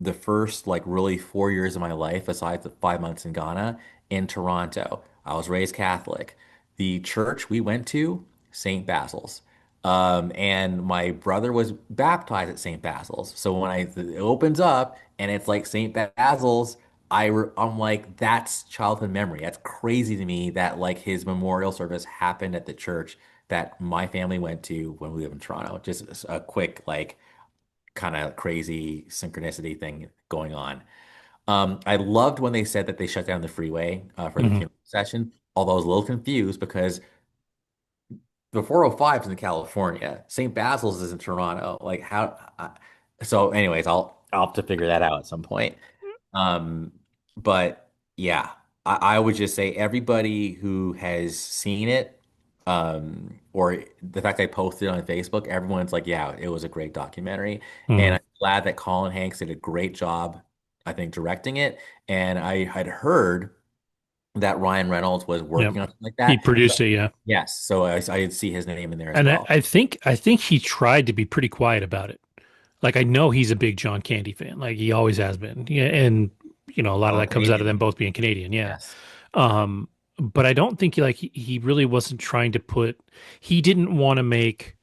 the first like really 4 years of my life, besides the 5 months in Ghana, in Toronto. I was raised Catholic. The church we went to, St. Basil's. And my brother was baptized at St. Basil's. So when it opens up and it's like St. Basil's, I'm like, that's childhood memory. That's crazy to me that like his memorial service happened at the church that my family went to when we lived in Toronto. Just a quick like kind of crazy synchronicity thing going on. I loved when they said that they shut down the freeway for the
Hmm.
funeral session, although I was a little confused because the 405 is in California. St. Basil's is in Toronto. Like how? So, anyways, I'll have to figure that out at some point. Um, but yeah, I would just say everybody who has seen it, or the fact I posted on Facebook, everyone's like, yeah, it was a great documentary. And
Hmm.
I'm glad that Colin Hanks did a great job, I think, directing it. And I had heard that Ryan Reynolds was
Yeah.
working on something like
He
that. So,
produced it. Yeah.
yes, so I see his name in there as
And
well.
I think he tried to be pretty quiet about it. Like I know he's a big John Candy fan. Like he always has been. Yeah. And a lot of
Fellow
that comes out of them
Canadian.
both being Canadian. Yeah.
Yes.
Um, but I don't think he really wasn't trying to he didn't want to make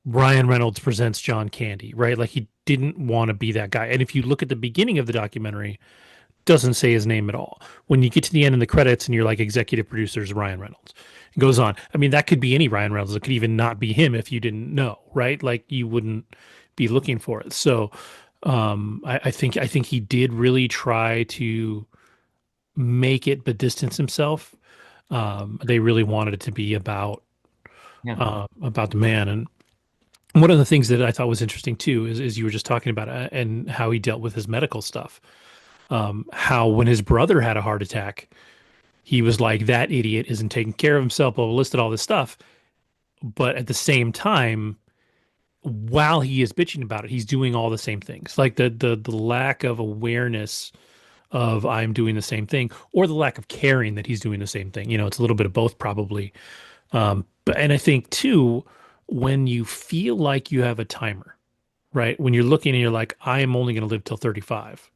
Ryan Reynolds presents John Candy, right? Like didn't want to be that guy. And if you look at the beginning of the documentary, doesn't say his name at all. When you get to the end in the credits and you're like executive producers Ryan Reynolds, it goes on. I mean, that could be any Ryan Reynolds. It could even not be him if you didn't know, right? Like you wouldn't be looking for it. So I think he did really try to make it, but distance himself. They really wanted it to be
Yeah.
about the man. And one of the things that I thought was interesting too is you were just talking about and how he dealt with his medical stuff. How when his brother had a heart attack, he was like, that idiot isn't taking care of himself, but listed all this stuff. But at the same time, while he is bitching about it, he's doing all the same things. Like the lack of awareness of I'm doing the same thing, or the lack of caring that he's doing the same thing. You know, it's a little bit of both probably. But and I think too, when you feel like you have a timer, right? When you're looking and you're like, I am only going to live till 35.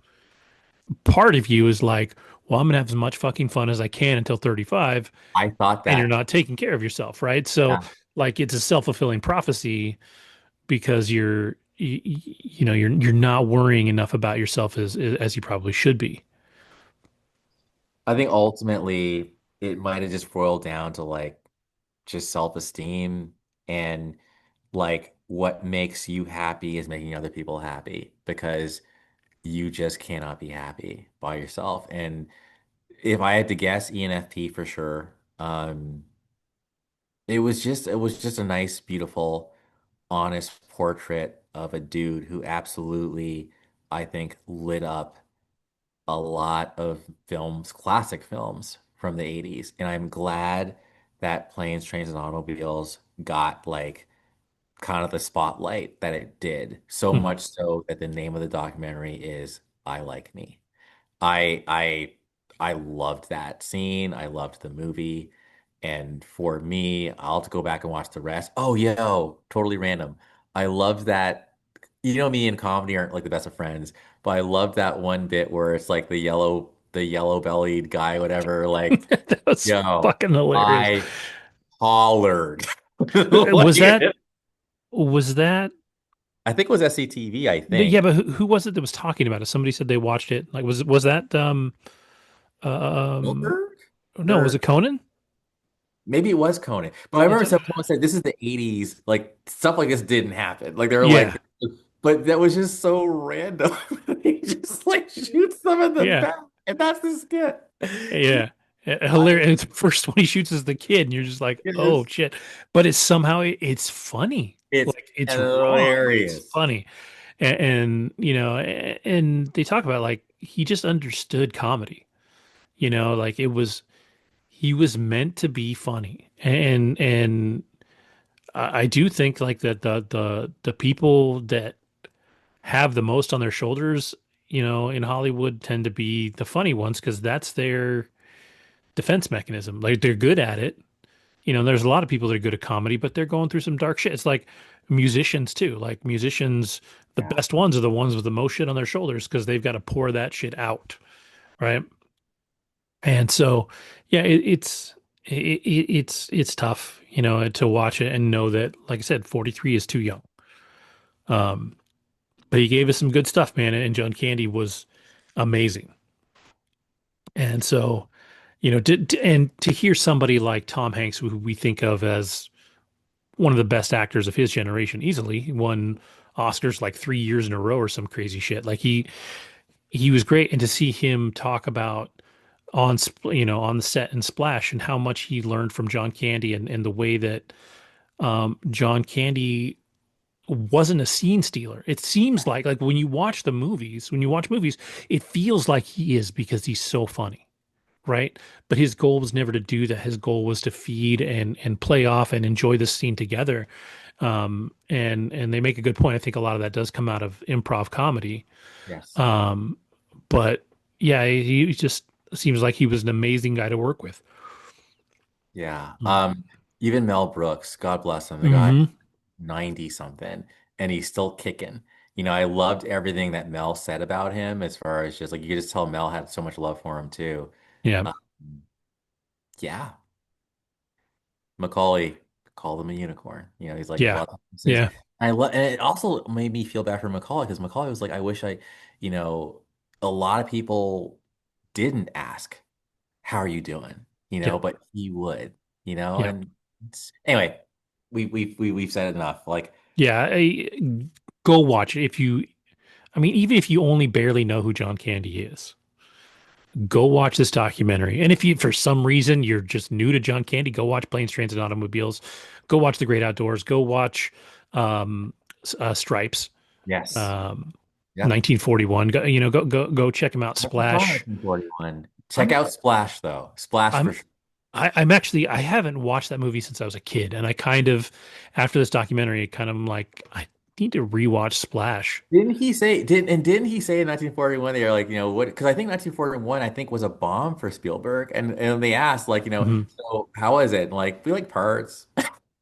Part of you is like, well, I'm going to have as much fucking fun as I can until 35,
I thought
and you're
that.
not taking care of yourself, right? So
Yeah.
like it's a self-fulfilling prophecy because you're not worrying enough about yourself as you probably should be.
I think ultimately it might have just boiled down to like just self-esteem and like what makes you happy is making other people happy because you just cannot be happy by yourself. And if I had to guess, ENFP for sure. It was just a nice, beautiful, honest portrait of a dude who absolutely, I think, lit up a lot of films, classic films from the 80s. And I'm glad that Planes, Trains, and Automobiles got like kind of the spotlight that it did. So
Mhm.
much so that the name of the documentary is I Like Me. I I I loved that scene. I loved the movie. And for me, I'll have to go back and watch the rest. Oh, yo, totally random. I loved that. You know, me and comedy aren't like the best of friends, but I loved that one bit where it's like the yellow bellied guy, whatever. Like,
That was
yo,
fucking hilarious.
I hollered.
Was
Like,
that
I think it was SCTV, I
no, yeah,
think.
but who was it that was talking about it? Somebody said they watched it. Like was that um
Spielberg?
no, was it
Or
Conan?
maybe it was Conan. But I
I
remember
thought,
someone said this is the 80s. Like stuff like this didn't happen. Like they were
yeah,
like, but that was just so random. He just like shoots them in the
yeah,
back. And that's the skit.
yeah.
I
Hilarious. And the first one he shoots is the kid, and you're just like,
it
oh
is
shit. But it's somehow it's funny.
it's
Like it's wrong, but it's
hilarious.
funny. And and they talk about like he just understood comedy. Like he was meant to be funny. And I do think like that the people that have the most on their shoulders, in Hollywood tend to be the funny ones because that's their defense mechanism. Like they're good at it. There's a lot of people that are good at comedy, but they're going through some dark shit. It's like musicians too. Like musicians, the
Yeah.
best ones are the ones with the most shit on their shoulders because they've got to pour that shit out, right? And so, yeah, it's tough, to watch it and know that, like I said, 43 is too young. Um, but he gave us some good stuff, man, and John Candy was amazing. And so, and to hear somebody like Tom Hanks, who we think of as one of the best actors of his generation, easily he won Oscars like 3 years in a row or some crazy shit. Like he was great, and to see him talk about on the set and Splash and how much he learned from John Candy and the way that John Candy wasn't a scene stealer. It seems like when you watch movies, it feels like he is because he's so funny, right? But his goal was never to do that. His goal was to feed and play off and enjoy the scene together. And they make a good point. I think a lot of that does come out of improv comedy.
Yes.
Um, but yeah, he just seems like he was an amazing guy to work with.
Yeah. Even Mel Brooks, God bless him, the guy
Hmm.
90 something, and he's still kicking. I loved everything that Mel said about him as far as just like you could just tell Mel had so much love for him too.
Yeah.
Um, yeah, Macaulay called him a unicorn. He's like
Yeah.
love.
Yeah.
and it also made me feel bad for Macaulay because Macaulay was like, I wish you know, a lot of people didn't ask, how are you doing?
Yeah,
But he would,
yeah,
and anyway, we've said enough. Like,
yeah. Go watch it if you. I mean, even if you only barely know who John Candy is, go watch this documentary. And if you, for some reason, you're just new to John Candy, go watch Planes, Trains, and Automobiles. Go watch The Great Outdoors. Go watch um, Stripes,
yes,
um,
yep.
1941. Go check him out.
I saw
Splash.
1941. Check
I'm
out Splash though. Splash for
I'm
sure.
I'm actually I haven't watched that movie since I was a kid, and I kind of after this documentary, kind of like I need to rewatch Splash.
Didn't he say in 1941 they're like, what, because I think 1941 I think was a bomb for Spielberg, and they asked like,
Mhm.
so how was it? And like, we like parts.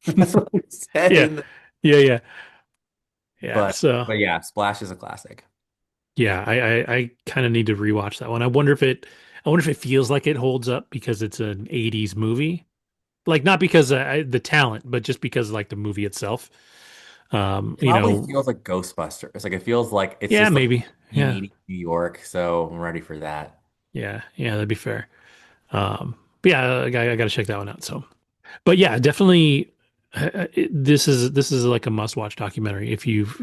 That's what he said
Yeah, yeah, yeah, yeah.
but
So
yeah, Splash is a classic.
yeah, I kind of need to rewatch that one. I wonder if it feels like it holds up because it's an 80s movie. Like not because the talent, but just because like the movie itself.
It probably feels like Ghostbusters. Like it feels like it's
Yeah,
just like
maybe. Yeah.
1980 New York, so I'm ready for that.
Yeah, yeah, that'd be fair. But yeah, I got to check that one out. So, but yeah, definitely, this is like a must-watch documentary if you've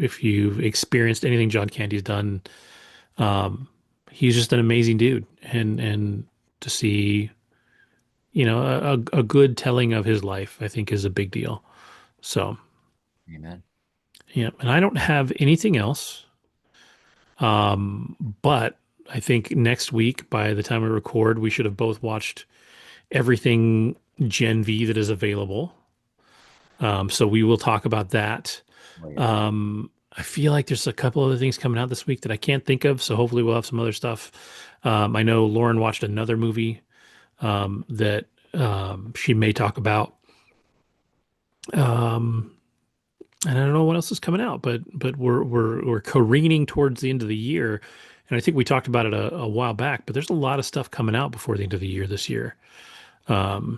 experienced anything John Candy's done. Um, he's just an amazing dude, and to see, a good telling of his life, I think is a big deal. So,
Amen.
yeah, and I don't have anything else. But I think next week, by the time we record, we should have both watched everything Gen V that is available. So we will talk about that.
Oh yeah.
I feel like there's a couple other things coming out this week that I can't think of. So hopefully we'll have some other stuff. I know Lauren watched another movie that she may talk about. Um, and I don't know what else is coming out, but we're careening towards the end of the year, and I think we talked about it a while back. But there's a lot of stuff coming out before the end of the year this year.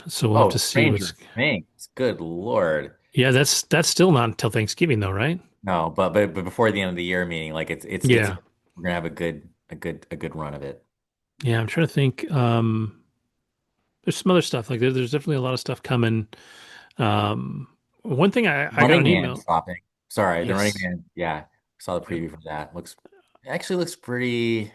So we'll have
Oh,
to see what's.
Stranger Things. Good Lord.
Yeah, that's still not until Thanksgiving though, right?
No, but before the end of the year, meaning like it's
Yeah,
we're gonna have a good run of it.
yeah. I'm trying to think. There's some other stuff like there's definitely a lot of stuff coming. One thing I got
Running
an
Man
email.
stopping. Sorry, the Running
Yes,
Man. Yeah, saw the
yep.
preview for that. Actually looks pretty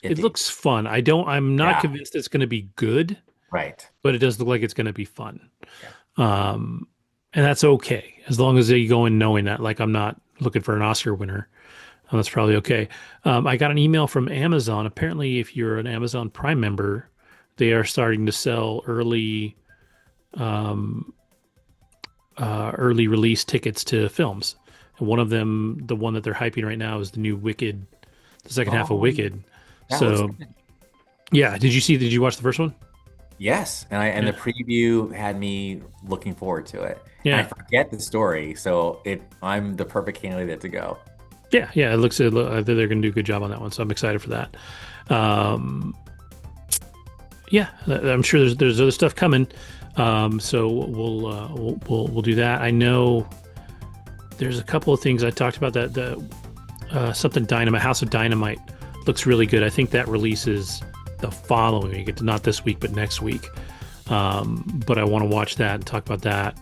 It
iffy.
looks fun. I'm not
Yeah,
convinced it's going to be good,
right.
but it does look like it's going to be fun.
Yeah.
Um, and that's okay as long as you go in knowing that. Like I'm not looking for an Oscar winner. That's probably okay. I got an email from Amazon. Apparently, if you're an Amazon Prime member, they are starting to sell early release tickets to films. And one of them, the one that they're hyping right now, is the new Wicked, the second half of
Oh,
Wicked.
that looks
So
good.
yeah, did you watch the first one?
Yes, and the
Yeah,
preview had me looking forward to it. And I
yeah,
forget the story, so I'm the perfect candidate to go.
yeah. They're going to do a good job on that one, so I'm excited for that. Um, yeah, I'm sure there's other stuff coming. So we'll do that. I know there's a couple of things I talked about that the something Dynamite House of Dynamite looks really good. I think that releases the following week. It's not this week, but next week. But I want to watch that and talk about that.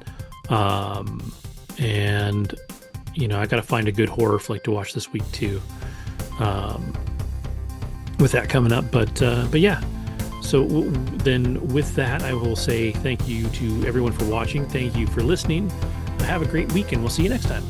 And I got to find a good horror flick to watch this week too. Um, with that coming up, but yeah. So then, with that, I will say thank you to everyone for watching. Thank you for listening. Have a great week, and we'll see you next time.